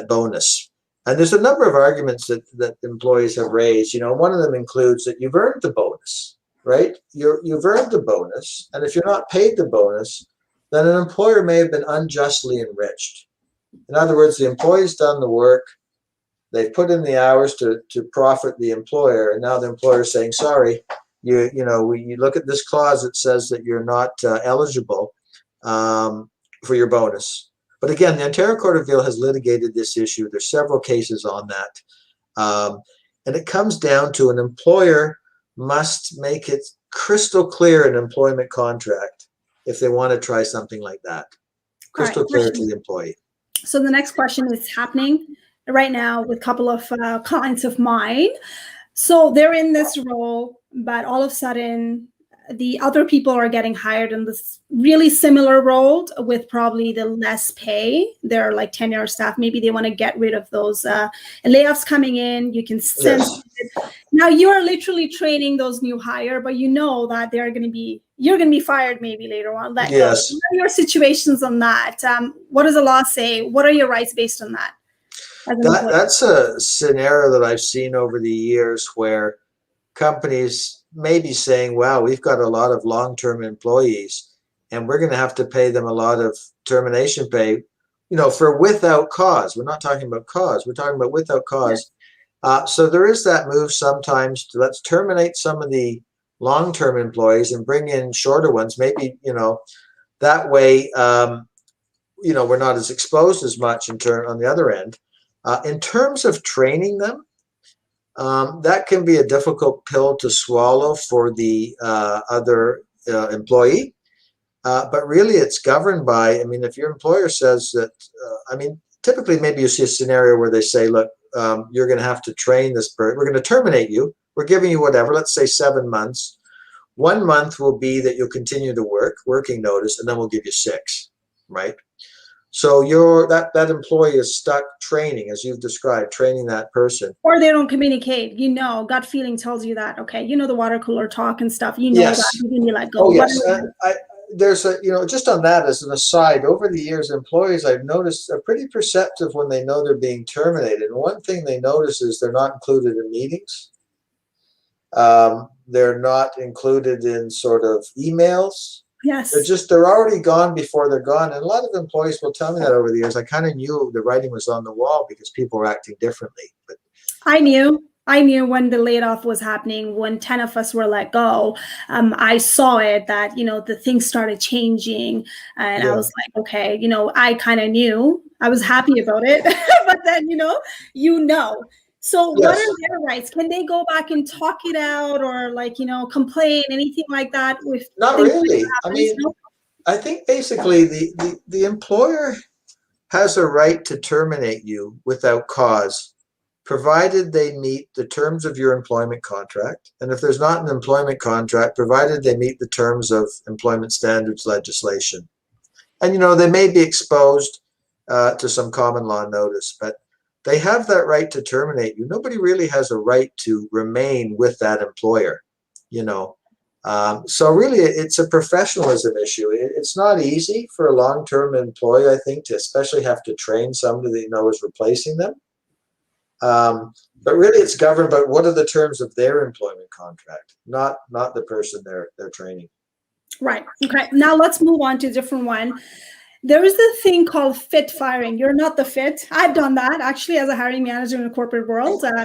bonus. And there's a number of arguments that employees have raised. One of them includes that you've earned the bonus, right? You've earned the bonus. And if you're not paid the bonus, then an employer may have been unjustly enriched. In other words, the employee's done the work. They've put in the hours to profit the employer. And now the employer is saying, sorry, you look at this clause that says that you're not eligible for your bonus. But again, the Ontario Court of Appeal has litigated this issue. There's several cases on that. And it comes down to an employer must make it crystal clear in an employment contract if they want to try something like that. Crystal clear to the employee. So the next question is happening right now with a couple of clients of mine. So they're in this role, but all of a sudden, the other people are getting hired in this really similar role with probably the less pay. They're like tenure staff. Maybe they want to get rid of those layoffs coming in. You can sense it. Now you are literally training those new hire, but you know that you're going to be fired maybe later on. Yes. What are your situations on that? What does the law say? What are your rights based on that? That's a scenario that I've seen over the years where companies may be saying, wow, we've got a lot of long-term employees and we're going to have to pay them a lot of termination pay, for without cause. We're not talking about cause. We're talking about without cause. So there is that move sometimes to let's terminate some of the long-term employees and bring in shorter ones. Maybe, that way, we're not as exposed as much on the other end. In terms of training them, that can be a difficult pill to swallow for the other employee. But really, it's governed by, if your employer says that, typically maybe you see a scenario where they say, look, you're going to have to train this person. We're going to terminate you. We're giving you whatever, let's say 7 months. 1 month will be that you'll continue to working notice, and then we'll give you 6, right? So that employee is stuck training, as you've described, training that person. Or they don't communicate. Gut feeling tells you that. Okay, the water cooler talk and stuff. Yes. That, and you let go. Oh, yes. There's just on that as an aside, over the years, employees I've noticed are pretty perceptive when they know they're being terminated. And one thing they notice is they're not included in meetings. They're not included in sort of emails. Yes. They're already gone before they're gone. And a lot of employees will tell me that over the years. I kind of knew the writing was on the wall because people were acting differently. But I knew when the layoff was happening, when 10 of us were let go. I saw it that, the things started changing, and I was like, okay, I kind of knew. I was happy about it, but then, So what are their rights? Can they go back and talk it out, or complain, anything like that? Not really. I mean, I think basically the employer has a right to terminate you without cause, provided they meet the terms of your employment contract. And if there's not an employment contract, provided they meet the terms of employment standards legislation. And, they may be exposed to some common law notice, but they have that right to terminate you. Nobody really has a right to remain with that employer, So really, it's a professionalism issue. It's not easy for a long-term employee, I think, to especially have to train somebody that is replacing them. But really, it's governed by what are the terms of their employment contract, not the person they're training. Right. Okay. Now let's move on to a different one. There is this thing called fit firing. You're not the fit. I've done that actually as a hiring manager in the corporate world. I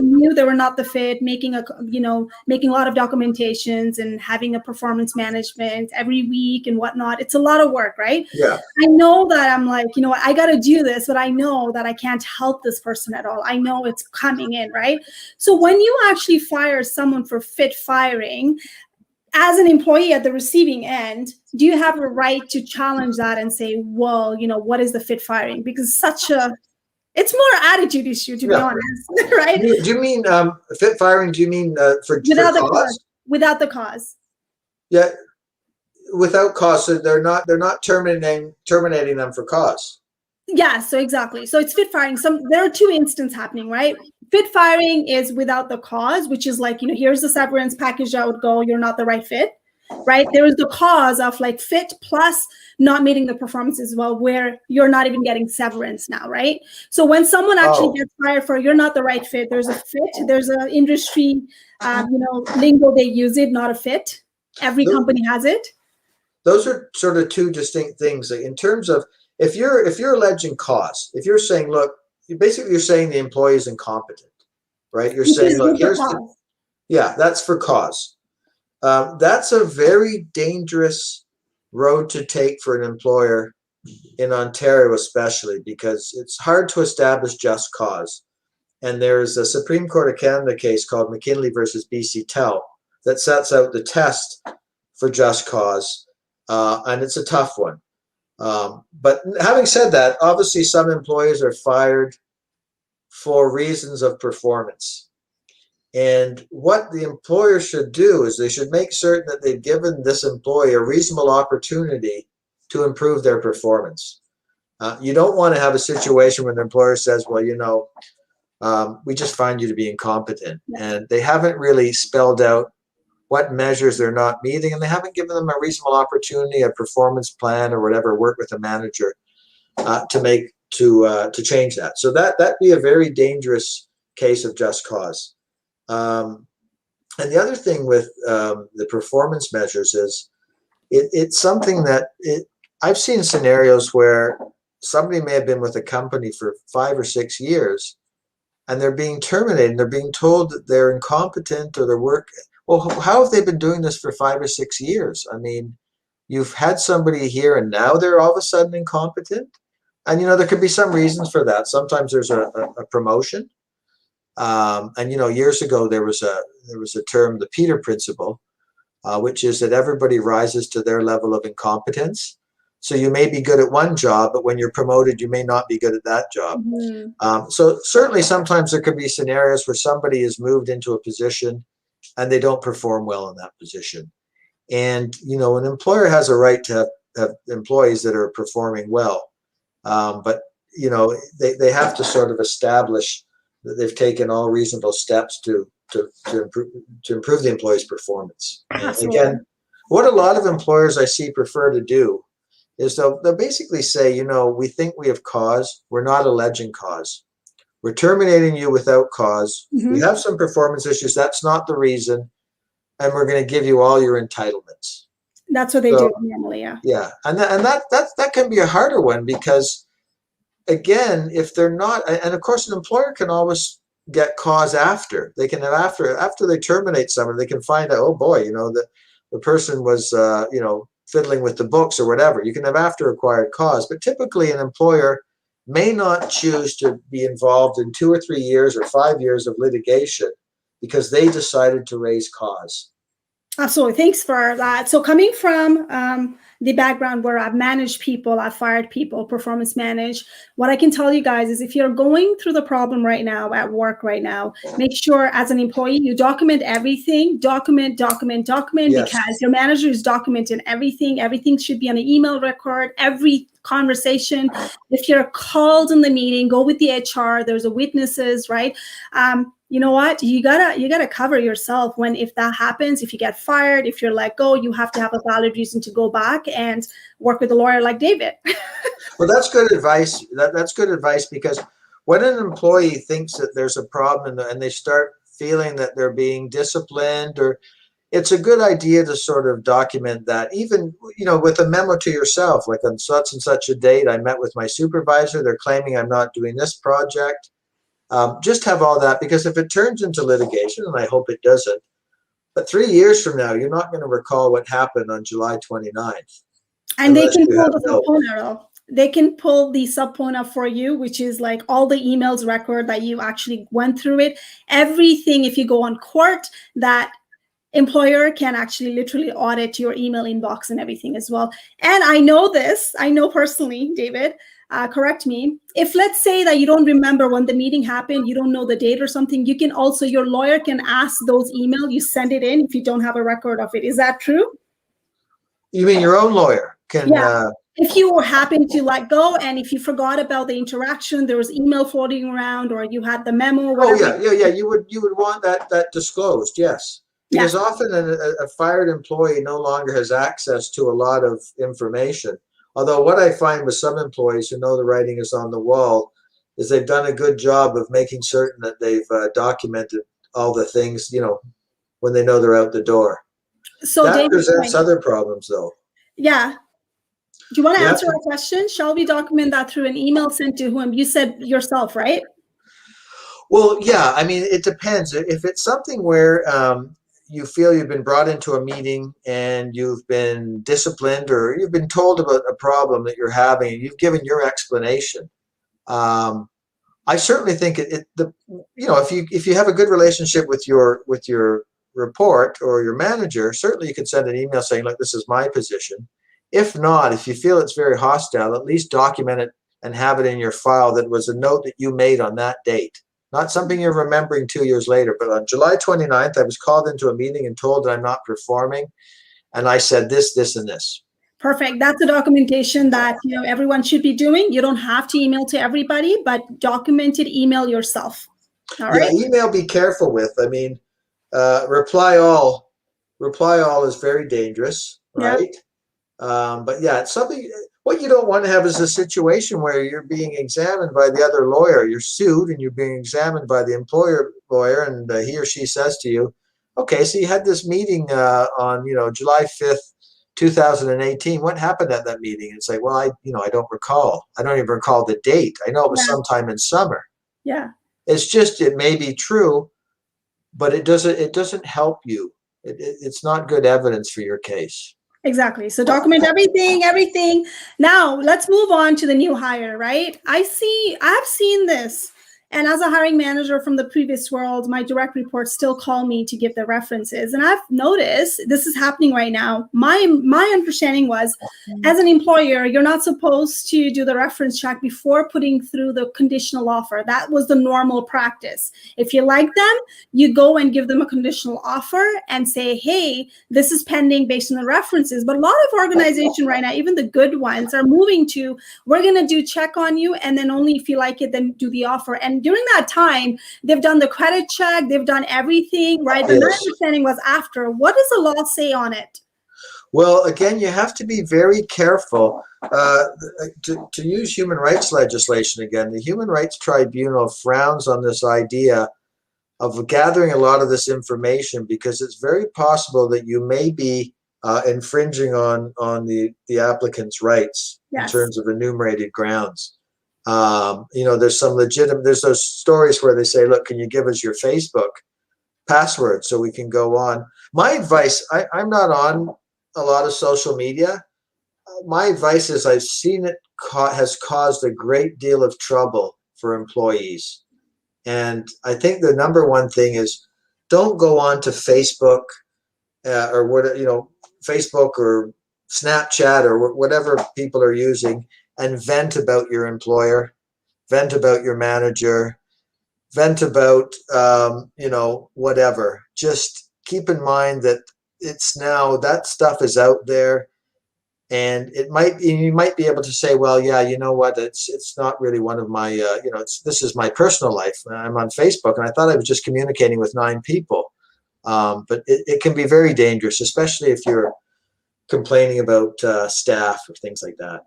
knew they were not the fit, making a lot of documentations and having a performance management every week and whatnot. It's a lot of work, right? Yeah. I know that I'm like, I got to do this, but I know that I can't help this person at all. I know it's coming in, right? So when you actually fire someone for fit firing, as an employee at the receiving end, do you have a right to challenge that and say, well, what is the fit firing? Because it's more attitude issue, to be honest, right? Do you mean fit firing? Do you mean for cause? Without the cause. Yeah, without cause. So they're not terminating them for cause. Yeah, so exactly. So it's fit firing. There are two instances happening, right? Fit firing is without the cause, which is like, here's the severance package that would go, you're not the right fit, right? There is the cause of like fit plus not meeting the performance as well, where you're not even getting severance now, right? So when someone actually gets fired for you're not the right fit, there's a fit, there's an industry, lingo, they use it, not a fit. Every company has it. Those are sort of two distinct things. In terms of, if you're alleging cause, if you're saying, look, you're saying the employee is incompetent, right? You're saying, look, that's for cause. That's a very dangerous road to take for an employer in Ontario, especially because it's hard to establish just cause. And there's a Supreme Court of Canada case called McKinley versus BC Tel that sets out the test for just cause, and it's a tough one. But having said that, obviously some employees are fired for reasons of performance. And what the employer should do is they should make certain that they've given this employee a reasonable opportunity to improve their performance. You don't want to have a situation where the employer says, well, we just find you to be incompetent. And they haven't really spelled out what measures they're not meeting, and they haven't given them a reasonable opportunity, a performance plan or whatever, work with a manager to change that. So that'd be a very dangerous case of just cause. And the other thing with the performance measures is it's something that I've seen scenarios where somebody may have been with a company for 5 or 6 years and they're being terminated and they're being told that they're incompetent or their work. Well, how have they been doing this for 5 or 6 years? I mean, you've had somebody here and now they're all of a sudden incompetent. And, there could be some reasons for that. Sometimes there's a promotion. And, years ago, there was a term, the Peter principle, which is that everybody rises to their level of incompetence. So you may be good at one job, but when you're promoted, you may not be good at that job. Mm-hmm. So certainly sometimes there could be scenarios where somebody is moved into a position and they don't perform well in that position. And, an employer has a right to have employees that are performing well. But they have to sort of establish that they've taken all reasonable steps to improve the employee's performance. And again, what a lot of employers I see prefer to do is they'll basically say, we think we have cause. We're not alleging cause. We're terminating you without cause. We have some performance issues. That's not the reason. And we're going to give you all your entitlements. That's what they do normally, yeah. Yeah, and that can be a harder one because, again, if they're not, and of course, an employer can always get cause after. They can have after they terminate someone, they can find out, oh boy, the person was, fiddling with the books or whatever. You can have after acquired cause, but typically an employer may not choose to be involved in 2 or 3 years or 5 years of litigation because they decided to raise cause. Absolutely. Thanks for that. So coming from the background where I've managed people, I've fired people, performance managed, what I can tell you guys is if you're going through the problem right now at work right now, make sure as an employee, you document everything, document, yes. Because your manager is documenting everything. Everything should be on an email record, every conversation. If you're called in the meeting, go with the HR, there's witnesses, right? You know what? You gotta cover yourself if that happens. If you get fired, if you're let go, you have to have a valid reason to go back and work with a lawyer like David. Well, that's good advice. That's good advice because when an employee thinks that there's a problem and they start feeling that they're being disciplined, or it's a good idea to sort of document that, even with a memo to yourself, like on such and such a date, I met with my supervisor. They're claiming I'm not doing this project. Just have all that, because if it turns into litigation, and I hope it doesn't, but 3 years from now, you're not going to recall what happened on July 29th. And they can pull the subpoena. They can pull the subpoena for you, which is like all the emails record that you actually went through it. Everything, if you go on court, that employer can actually literally audit your email inbox and everything as well. And I know personally, David, correct me. If let's say that you don't remember when the meeting happened, you don't know the date or something, you can also, your lawyer can ask those emails, you send it in if you don't have a record of it. Is that true? You mean your own lawyer can? Yeah. If you happen to let go and if you forgot about the interaction, there was email floating around or you had the memo. Whatever. Oh yeah. You would want that disclosed, yes. Because often a fired employee no longer has access to a lot of information. Although what I find with some employees who know the writing is on the wall is they've done a good job of making certain that they've documented all the things, when they know they're out the door. So that presents other problems, though. Yeah. Do you want to answer our question? Shall we document that through an email sent to whom? You said yourself, right? Well, yeah. I mean, it depends. If it's something where you feel you've been brought into a meeting and you've been disciplined or you've been told about a problem that you're having and you've given your explanation, I certainly think if you have a good relationship with your report or your manager, certainly you can send an email saying, look, this is my position. If not, if you feel it's very hostile, at least document it and have it in your file that was a note that you made on that date. Not something you're remembering 2 years later, but on July 29th, I was called into a meeting and told that I'm not performing. And I said this, and this. Perfect. That's a documentation that everyone should be doing. You don't have to email to everybody, but documented email yourself. All right. Email, be careful with. I mean, reply all is very dangerous, right? But yeah, it's something. What you don't want to have is a situation where you're being examined by the other lawyer. You're sued and you're being examined by the employer lawyer, and he or she says to you, okay, so you had this meeting on July 5th, 2018. What happened at that meeting? And say, well, I don't recall. I don't even recall the date. I know it was sometime in summer. Yeah. It's just, it may be true, but it doesn't help you. It's not good evidence for your case. Exactly. So document everything. Now let's move on to the new hire, right? I've seen this. And as a hiring manager from the previous world, my direct reports still call me to give the references. And I've noticed this is happening right now. My understanding was, as an employer, you're not supposed to do the reference check before putting through the conditional offer. That was the normal practice. If you like them, you go and give them a conditional offer and say, hey, this is pending based on the references. But a lot of organizations right now, even the good ones, are moving to, we're going to do check on you, and then only if you like it, then do the offer. And during that time, they've done the credit check, they've done everything, right? But my understanding was after. What does the law say on it? Well, again, you have to be very careful to use human rights legislation again. The Human Rights Tribunal frowns on this idea of gathering a lot of this information because it's very possible that you may be infringing on the applicant's rights in terms of enumerated grounds. There's there's those stories where they say, look, can you give us your Facebook password so we can go on? My advice, I'm not on a lot of social media. My advice is I've seen it has caused a great deal of trouble for employees. And I think the number one thing is don't go on to Facebook or Facebook or Snapchat or whatever people are using and vent about your employer, vent about your manager, vent about whatever. Just keep in mind that it's now that stuff is out there, and you might be able to say, well, yeah, you know what, it's not really one of my this is my personal life. I'm on Facebook and I thought I was just communicating with 9 people, but it can be very dangerous, especially if you're complaining about staff or things like that.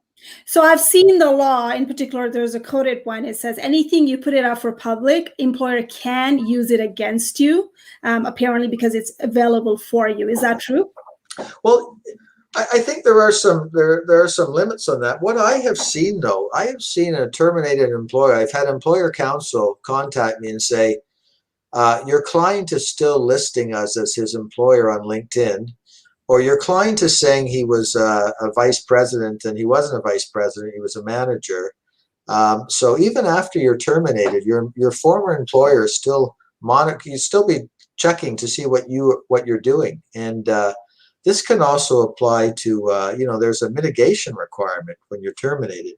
So I've seen the law in particular. There's a coded one. It says anything you put it out for public, employer can use it against you, apparently because it's available for you. Is that true? Well, I think there are some limits on that. What I have seen, though, I have seen a terminated employer. I've had employer counsel contact me and say, your client is still listing us as his employer on LinkedIn, or your client is saying he was a vice president and he wasn't a vice president, he was a manager. So even after you're terminated, your former employer is still you still be checking to see what you're doing. And this can also apply to there's a mitigation requirement when you're terminated.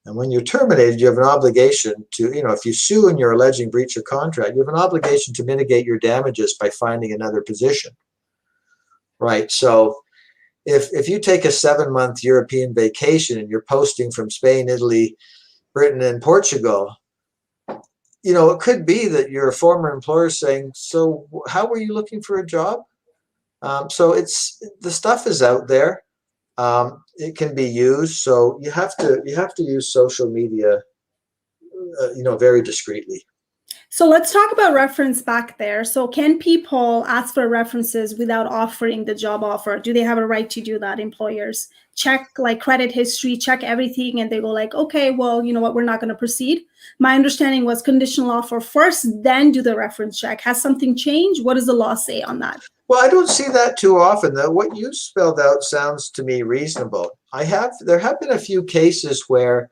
And when you're terminated, you have an obligation to, if you sue and you're alleging breach of contract, you have an obligation to mitigate your damages by finding another position. Right. So if you take a 7-month European vacation and you're posting from Spain, Italy, Britain, and Portugal, it could be that your former employer is saying, so how were you looking for a job? So the stuff is out there. It can be used. So you have to use social media, very discreetly. So let's talk about reference back there. So can people ask for references without offering the job offer? Do they have a right to do that? Employers check like credit history, check everything, and they go like, okay, well, you know what, we're not going to proceed. My understanding was conditional offer first, then do the reference check. Has something changed? What does the law say on that? Well, I don't see that too often. What you spelled out sounds to me reasonable. There have been a few cases where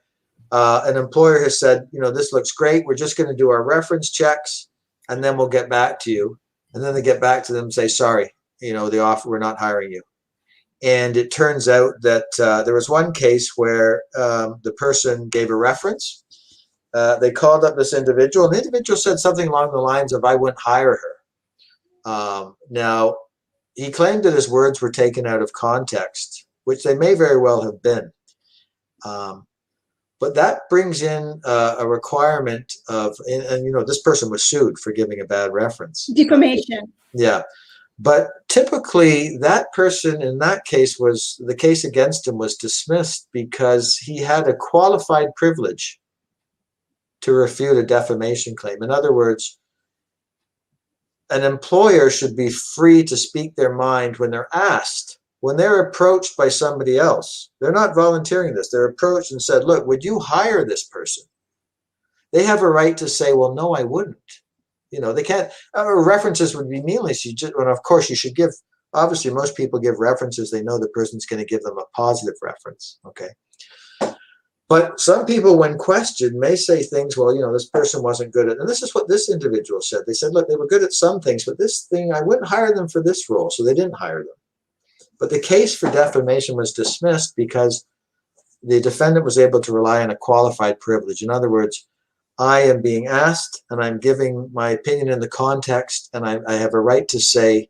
an employer has said, this looks great. We're just going to do our reference checks, and then we'll get back to you. And then they get back to them and say, sorry, the offer, we're not hiring you. And it turns out that there was one case where the person gave a reference. They called up this individual, and the individual said something along the lines of, I wouldn't hire her. Now, he claimed that his words were taken out of context, which they may very well have been. But that brings in a requirement of, and this person was sued for giving a bad reference. Defamation. Yeah. But typically that person in that case the case against him was dismissed because he had a qualified privilege to refute a defamation claim. In other words, an employer should be free to speak their mind when they're asked. When they're approached by somebody else, they're not volunteering this. They're approached and said, look, would you hire this person? They have a right to say, well, no, I wouldn't. They can't. References would be meaningless. And of course, you should give. Obviously, most people give references. They know the person's going to give them a positive reference. Okay. But some people, when questioned, may say things, well, this person wasn't good at, and this is what this individual said. They said, look, they were good at some things, but this thing, I wouldn't hire them for this role, so they didn't hire them. But the case for defamation was dismissed because the defendant was able to rely on a qualified privilege. In other words, I am being asked, and I'm giving my opinion in the context, and I have a right to say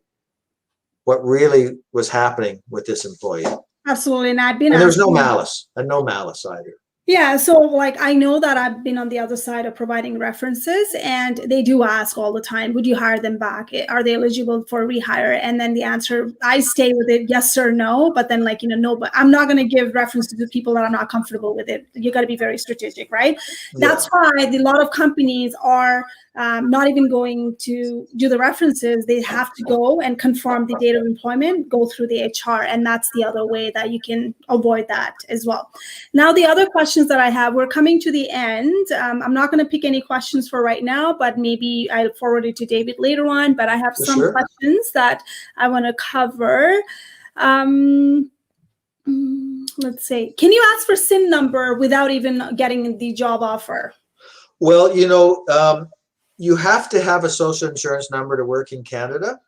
what really was happening with this employee. Absolutely. And I've been And there's no malice, and no malice either. Yeah, so like I know that I've been on the other side of providing references, and they do ask all the time, would you hire them back? Are they eligible for rehire? And then the answer, I stay with it, yes or no, but then no, but I'm not going to give references to people that I'm not comfortable with it. You got to be very strategic, right? Yeah. That's why a lot of companies are not even going to do the references. They have to go and confirm the date of employment, go through the HR, and that's the other way that you can avoid that as well. Now, the other questions that I have, we're coming to the end. I'm not going to pick any questions for right now, but maybe I'll forward it to David later on. But I have some questions that I want to cover. Let's see. Can you ask for SIN number without even getting the job offer? Well, you have to have a social insurance number to work in Canada.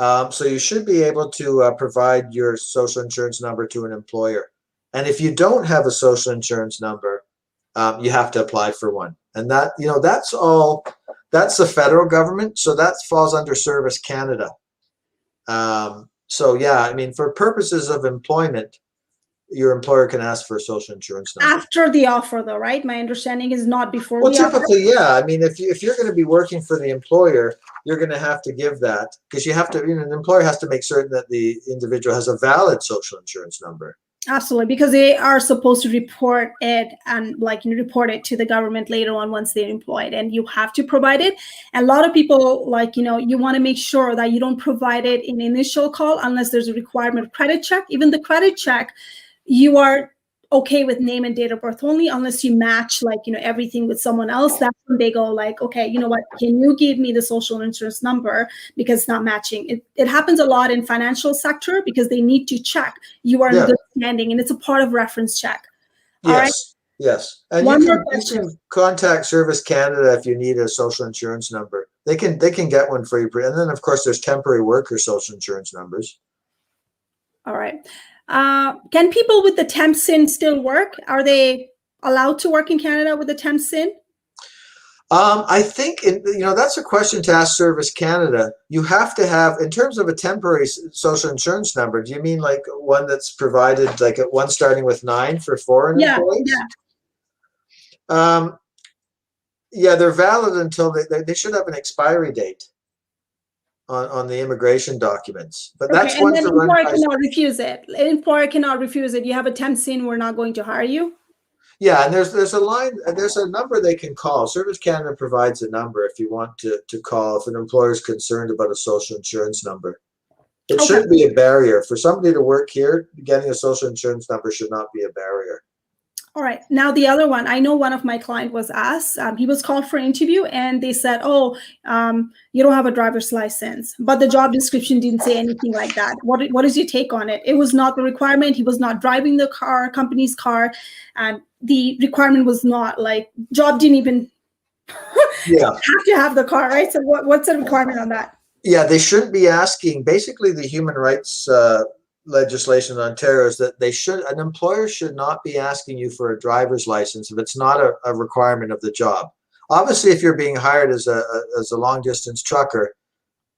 So you should be able to provide your social insurance number to an employer. And if you don't have a social insurance number, you have to apply for one. And that, that's the federal government. So that falls under Service Canada. So yeah, I mean, for purposes of employment, your employer can ask for a social insurance number. After the offer though, right? My understanding is not before well, the typically, offer. Yeah. I mean, if you're going to be working for the employer, you're going to have to give that, because you have to, an employer has to make certain that the individual has a valid social insurance number. Absolutely, because they are supposed to report it and report it to the government later on once they're employed, and you have to provide it. And a lot of people you want to make sure that you don't provide it in initial call unless there's a requirement of credit check. Even the credit check, you are okay with name and date of birth only unless you match everything with someone else. That's when they go okay, you know what, can you give me the social insurance number because it's not matching. It happens a lot in financial sector because they need to check you are in good standing, and it's a part of reference check. Yes. All right? Yes. And you can contact Service Canada if you need a social insurance number. They can get one for you. And then of course there's temporary worker social insurance numbers. All right. Can people with the temp SIN still work? Are they allowed to work in Canada with the temp SIN? I think that's a question to ask Service Canada. You have to have, in terms of a temporary social insurance number, do you mean like one that's provided, like one starting with 9 for foreign employees? Yeah, they're valid until they should have an expiry date on the immigration documents. But that's and one then for employer cannot refuse it. Employer cannot refuse it. You have a temp SIN, we're not going to hire you. Yeah, and there's a number they can call. Service Canada provides a number if you want to call if an employer is concerned about a social insurance number. It shouldn't be a barrier. For somebody to work here, getting a social insurance number should not be a barrier. All right. Now the other one, I know one of my client was asked, he was called for interview and they said, you don't have a driver's license, but the job description didn't say anything like that. What is your take on it? It was not the requirement. He was not driving the company's car. The requirement was not job didn't even have to have the car, right? So what's the requirement on that? Yeah, they shouldn't be asking. Basically, the human rights legislation in Ontario is that an employer should not be asking you for a driver's license if it's not a requirement of the job. Obviously, if you're being hired as a long distance trucker,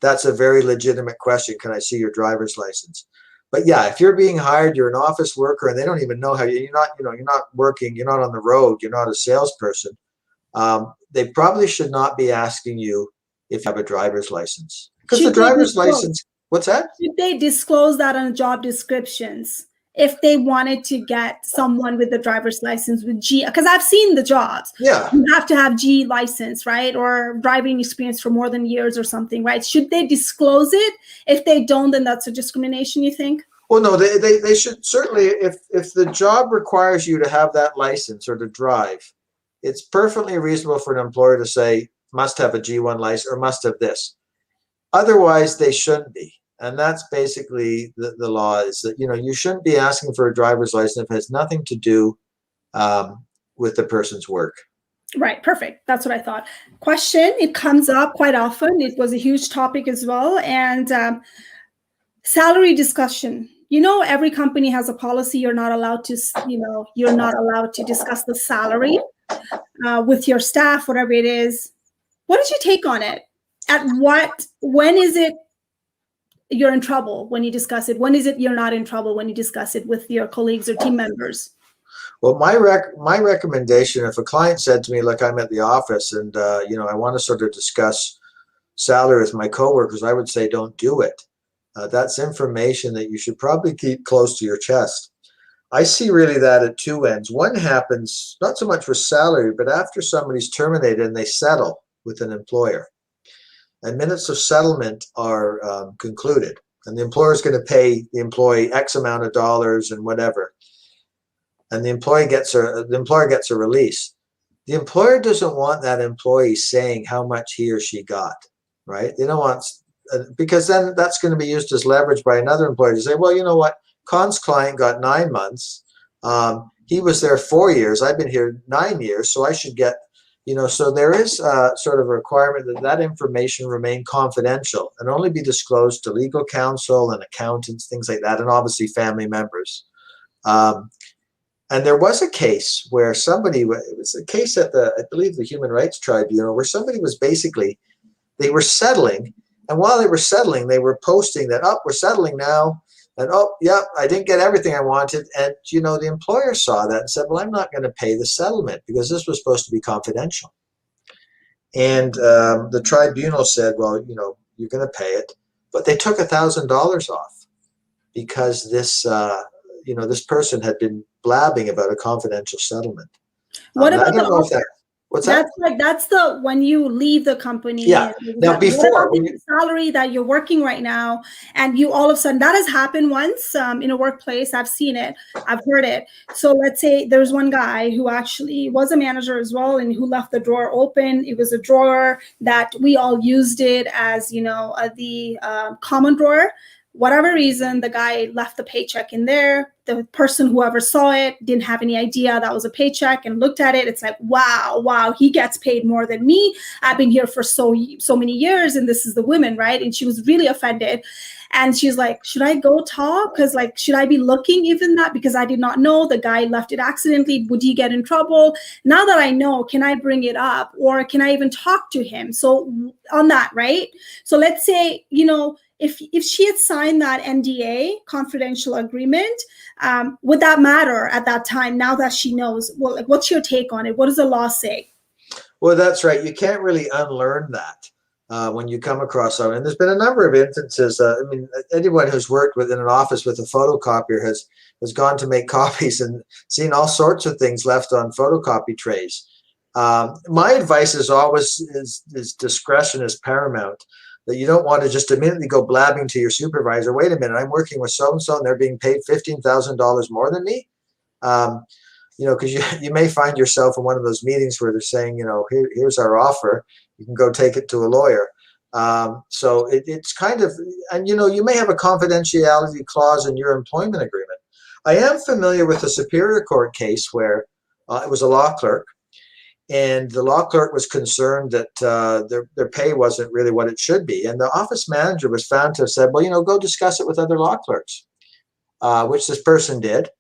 that's a very legitimate question. Can I see your driver's license? But yeah, if you're being hired, you're an office worker, and they don't even know you're not working, you're not on the road, you're not a salesperson. They probably should not be asking you if you have a driver's license, because the driver's license. What's that? Should they disclose that on job descriptions if they wanted to get someone with the driver's license with G? Because I've seen the jobs. Yeah. You have to have G license, right? Or driving experience for more than years or something, right? Should they disclose it? If they don't, then that's a discrimination, you think? Well, no, they should certainly, if the job requires you to have that license or to drive, it's perfectly reasonable for an employer to say, must have a G1 license or must have this. Otherwise, they shouldn't be. And that's basically the law, is that, you shouldn't be asking for a driver's license if it has nothing to do with the person's work. Right. Perfect. That's what I thought. Question. It comes up quite often. It was a huge topic as well. And salary discussion. Every company has a policy. You're not allowed to, you're not allowed to discuss the salary with your staff, whatever it is. What is your take on it? When is it you're in trouble when you discuss it? When is it you're not in trouble when you discuss it with your colleagues or team members? Well, my recommendation, if a client said to me, look, I'm at the office and, I want to sort of discuss salary with my coworkers, I would say, don't do it. That's information that you should probably keep close to your chest. I see really that at two ends. One happens not so much with salary, but after somebody's terminated and they settle with an employer. And minutes of settlement are concluded. And the employer is going to pay the employee X amount of dollars and whatever. And the employer gets a release. The employer doesn't want that employee saying how much he or she got, right? They don't want, because then that's going to be used as leverage by another employer to say, well, you know what? Con's client got 9 months. He was there 4 years. I've been here 9 years, so I should get, so there is sort of a requirement that that information remain confidential and only be disclosed to legal counsel and accountants, things like that, and obviously family members. And there was a case where it was a case at I believe the Human Rights Tribunal, where somebody was basically, they were settling. And while they were settling, they were posting that, oh, we're settling now. And, oh, yeah, I didn't get everything I wanted. And, the employer saw that and said, well, I'm not going to pay the settlement because this was supposed to be confidential. And the tribunal said, well, you're going to pay it. But they took $1,000 off because this, this person had been blabbing about a confidential settlement. What about the offer? What's that? That's the when you leave the company. Yeah. Now before the salary that you're working right now, and you all of a sudden, that has happened once in a workplace. I've seen it. I've heard it. So let's say there's one guy who actually was a manager as well, and who left the drawer open. It was a drawer that we all used it as the common drawer. Whatever reason, the guy left the paycheck in there. The person, whoever saw it, didn't have any idea that was a paycheck and looked at it. It's like, wow, he gets paid more than me. I've been here for so many years, and this is the woman, right? And she was really offended. And she's like, should I go talk? Because should I be looking even that? Because I did not know the guy left it accidentally. Would he get in trouble? Now that I know, can I bring it up? Or can I even talk to him? So on that, right? So let's say, if she had signed that NDA, confidential agreement, would that matter at that time now that she knows? Well, what's your take on it? What does the law say? Well, that's right. You can't really unlearn that when you come across someone. And there's been a number of instances. Anyone who's worked within an office with a photocopier has gone to make copies and seen all sorts of things left on photocopy trays. My advice is always is discretion is paramount. That you don't want to just immediately go blabbing to your supervisor. Wait a minute, I'm working with so-and-so and they're being paid $15,000 more than me. Because you may find yourself in one of those meetings where they're saying, here's our offer. You can go take it to a lawyer. So it's kind of, and you may have a confidentiality clause in your employment agreement. I am familiar with a Superior Court case where it was a law clerk. And the law clerk was concerned that their pay wasn't really what it should be. And the office manager was found to have said, well, go discuss it with other law clerks, which this person did.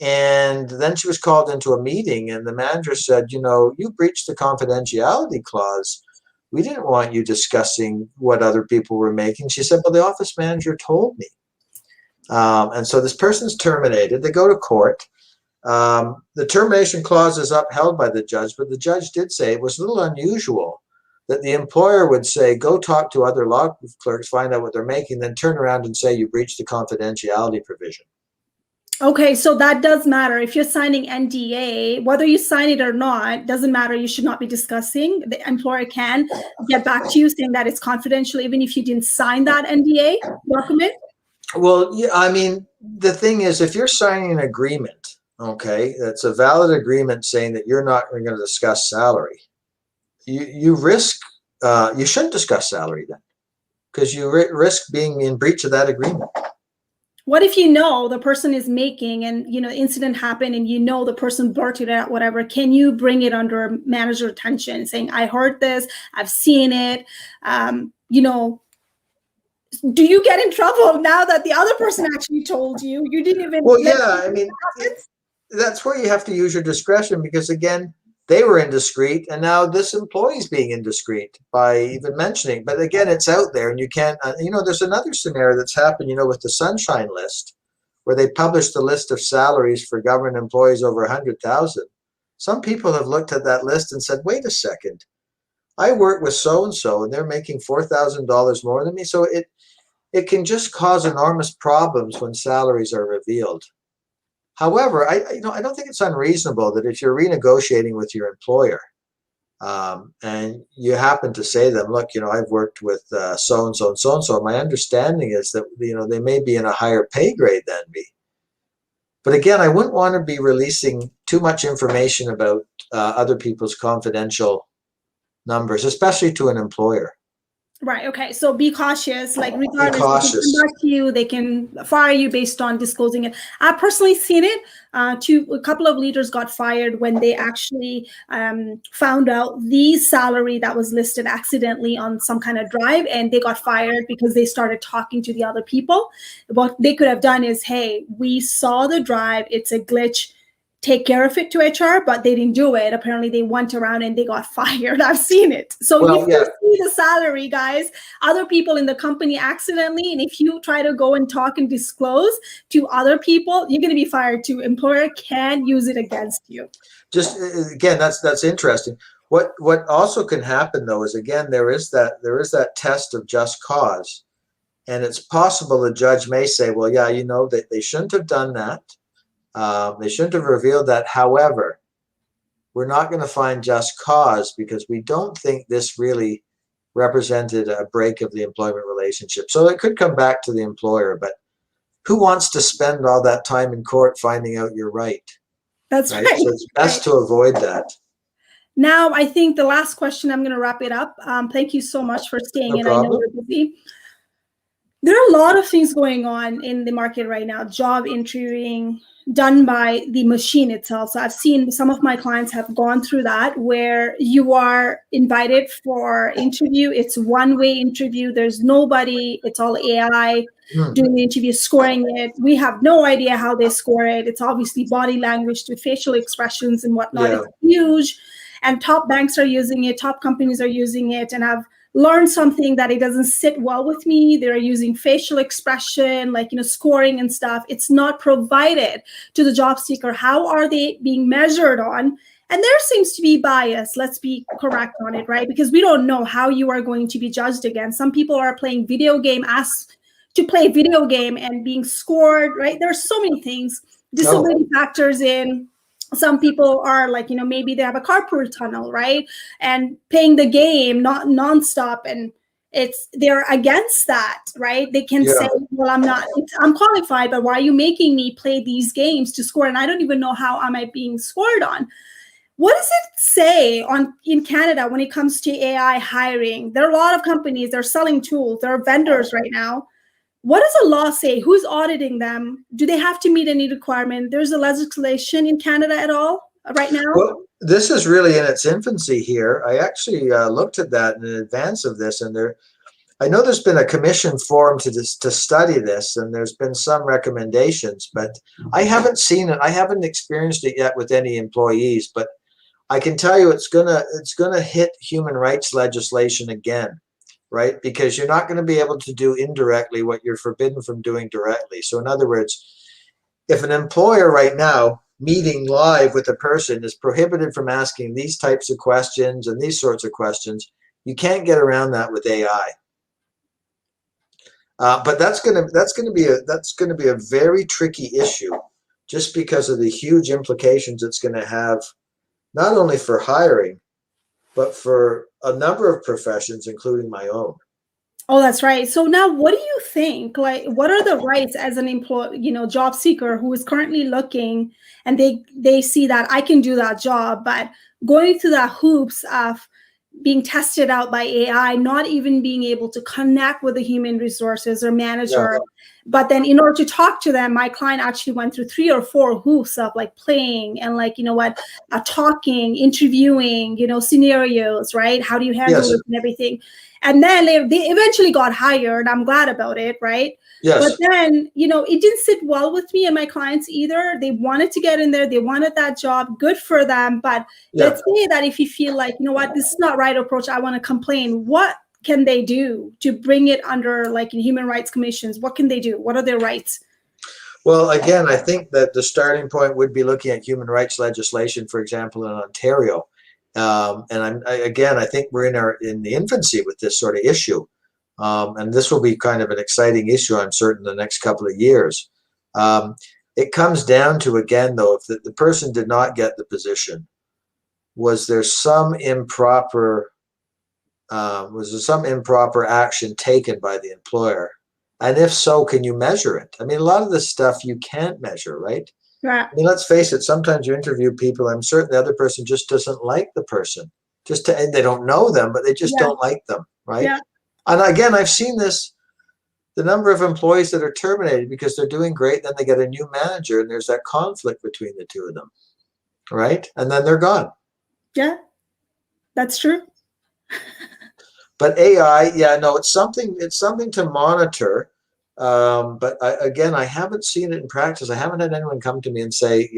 And then she was called into a meeting and the manager said, you breached the confidentiality clause. We didn't want you discussing what other people were making. She said, well, the office manager told me. And so this person's terminated. They go to court. The termination clause is upheld by the judge, but the judge did say it was a little unusual that the employer would say, go talk to other law clerks, find out what they're making, then turn around and say you breached the confidentiality provision. Okay, so that does matter. If you're signing NDA, whether you sign it or not, doesn't matter. You should not be discussing. The employer can get back to you saying that it's confidential, even if you didn't sign that NDA document. Well, yeah, the thing is, if you're signing an agreement, okay, that's a valid agreement saying that you're not going to discuss salary. You risk, you shouldn't discuss salary then, because you risk being in breach of that agreement. What if you know the person is making, and incident happened, and the person blurted out whatever? Can you bring it under manager attention, saying, I heard this, I've seen it? Do you get in trouble now that the other person actually told you? You didn't even Well, let yeah, I it mean, happen? that's where you have to use your discretion, because again, they were indiscreet, and now this employee's being indiscreet by even mentioning. But again, it's out there, and you can't. There's another scenario that's happened. With the Sunshine List, where they published the list of salaries for government employees over 100,000. Some people have looked at that list and said, "Wait a second, I work with so and so, and they're making $4,000 more than me." So it can just cause enormous problems when salaries are revealed. However, I don't think it's unreasonable that if you're renegotiating with your employer, and you happen to say to them, look, I've worked with so and so and so and so. My understanding is that they may be in a higher pay grade than me. But again, I wouldn't want to be releasing too much information about other people's confidential numbers, especially to an employer. Right. Okay. So be cautious. Like, Be regardless, they can come cautious. back to you. They can fire you based on disclosing it. I've personally seen it. A couple of leaders got fired when they actually found out the salary that was listed accidentally on some kind of drive, and they got fired because they started talking to the other people. What they could have done is, hey, we saw the drive. It's a glitch. Take care of it to HR, but they didn't do it. Apparently they went around and they got fired. I've seen it. So if Well, yeah. you see the salary, guys, other people in the company accidentally, and if you try to go and talk and disclose to other people, you're going to be fired too. Employer can use it against you. Just again, that's interesting. What also can happen though is, again, there is that test of just cause, and it's possible the judge may say, well, yeah, they shouldn't have done that. They shouldn't have revealed that. However, we're not going to find just cause because we don't think this really represented a break of the employment relationship. So it could come back to the employer, but who wants to spend all that time in court finding out you're right? That's right. So it's best to avoid that. Now, I think the last question, I'm going to wrap it up. Thank you so much for staying No in. I know problem. we're busy. There are a lot of things going on in the market right now. Job interviewing done by the machine itself. So I've seen some of my clients have gone through that, where you are invited for interview. It's one-way interview. There's nobody. It's all AI doing the interview, scoring it. We have no idea how they score it. It's obviously body language to facial expressions and whatnot. Yeah. It's huge. And top banks are using it. Top companies are using it. And I've learn something that it doesn't sit well with me. They're using facial expression, like, scoring and stuff. It's not provided to the job seeker. How are they being measured on? And there seems to be bias. Let's be correct on it, right? Because we don't know how you are going to be judged against. Some people are playing video game, asked to play video game and being scored, right? There's so many things. Disability factors in. Some people are like, maybe they have a carpool tunnel, right? And playing the game not nonstop, and they're against that, right? They can say, well, I'm qualified, but why are you making me play these games to score? And I don't even know how am I being scored on. What does it say in Canada when it comes to AI hiring? There are a lot of companies, they're selling tools, there are vendors right now. What does the law say? Who's auditing them? Do they have to meet any requirement? There's a legislation in Canada at all right now? Well, this is really in its infancy here. I actually looked at that in advance of this, and I know there's been a commission formed to study this, and there's been some recommendations, but I haven't seen it. I haven't experienced it yet with any employees, but I can tell you it's gonna hit human rights legislation again. Right? Because you're not going to be able to do indirectly what you're forbidden from doing directly. So in other words, if an employer right now meeting live with a person is prohibited from asking these types of questions and these sorts of questions, you can't get around that with AI. But that's going to be a very tricky issue, just because of the huge implications it's going to have, not only for hiring, but for a number of professions, including my own. Oh, that's right. So now what do you think? Like, what are the rights as an employee, job seeker who is currently looking, and they see that I can do that job, but going through the hoops of being tested out by AI, not even being able to connect with the human resources or manager, But then in order to talk to them, my client actually went through 3 or 4 hoops of like playing and like, talking, interviewing, scenarios, right? How do you handle Yes. it and everything? And then they eventually got hired. I'm glad about it, right? Yes. But then, it didn't sit well with me and my clients either. They wanted to get in there. They wanted that job. Good for them. But let's say that if you feel like, this is not right approach, I want to complain. What can they do to bring it under like in human rights commissions? What can they do? What are their rights? Well, again, I think that the starting point would be looking at human rights legislation, for example, in Ontario. And I think we're in the infancy with this sort of issue. And this will be kind of an exciting issue, I'm certain, the next couple of years. It comes down to, again, though, if the person did not get the position, was there some improper action taken by the employer? And if so, can you measure it? I mean, a lot of this stuff you can't measure, right? Yeah. I mean, let's face it, sometimes you interview people, I'm certain the other person just doesn't like the person. And they don't know them, but they just don't like them, right? Yeah. And again, I've seen this, the number of employees that are terminated because they're doing great, then they get a new manager and there's that conflict between the two of them, right? And then they're gone. Yeah, that's true. But AI, it's something to monitor. But I haven't seen it in practice. I haven't had anyone come to me and say,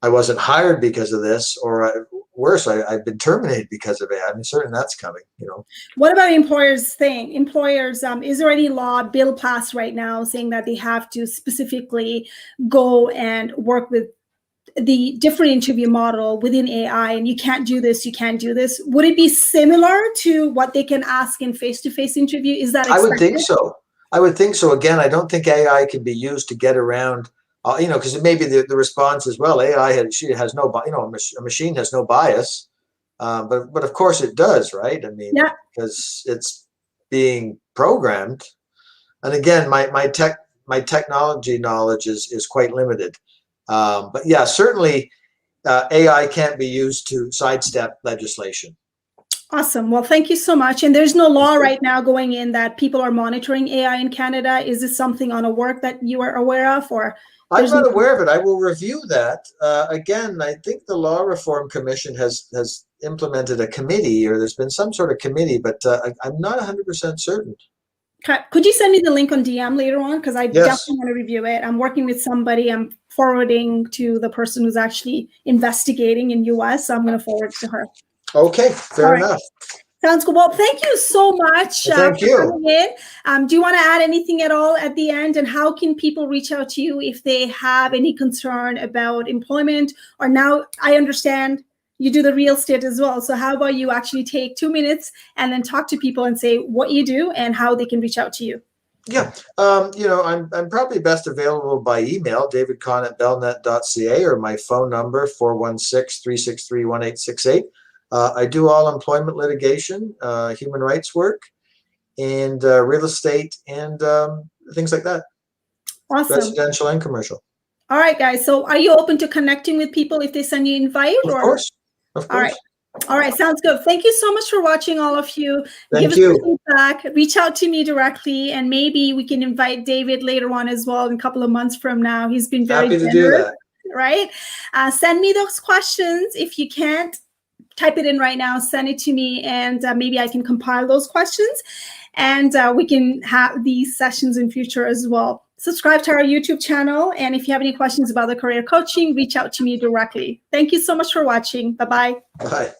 I wasn't hired because of this, or worse, I've been terminated because of it. I'm certain that's coming, What about employers thing? Employers, is there any bill passed right now saying that they have to specifically go and work with the different interview model within AI, and you can't do this, you can't do this? Would it be similar to what they can ask in face-to-face interview? Is that expected? I would think so. Again, I don't think AI can be used to get around, because it may be the response as well. AI has no, a machine has no bias, but of course it does, right? I mean, because it's being programmed. And again, my technology knowledge is quite limited. But yeah, certainly AI can't be used to sidestep legislation. Awesome. Well, thank you so much. And there's no law right now going in that people are monitoring AI in Canada. Is this something on a work that you are aware of, or? I'm not aware of it. I will review that. Again, I think the Law Reform Commission has implemented a committee, or there's been some sort of committee, but I'm not 100% certain. Could you send me the link on DM later on? Because I definitely want to review it. I'm working with somebody. I'm forwarding to the person who's actually investigating in US. So I'm going to forward to her. Okay, fair enough. Sounds good. Well, thank you so much for coming in. Do you want to add anything at all at the end? And how can people reach out to you if they have any concern about employment? Or now I understand you do the real estate as well. So how about you actually take 2 minutes and then talk to people and say what you do and how they can reach out to you? Yeah, I'm probably best available by email, davidconn@bellnet.ca, or my phone number, 416-363-1868. I do all employment litigation, human rights work, and real estate, and things like that. Awesome. Residential and commercial. All right, guys. So are you open to connecting with people if they send you an invite? Of course. All right. Sounds good. Thank you so much for watching, all of you. Thank you. Give us feedback. Reach out to me directly, and maybe we can invite David later on as well in a couple of months from now. He's been very happy to do that. Right? Send me those questions. If you can't, type it in right now, send it to me, and maybe I can compile those questions, and we can have these sessions in future as well. Subscribe to our YouTube channel, and if you have any questions about the career coaching, reach out to me directly. Thank you so much for watching. Bye-bye. Bye.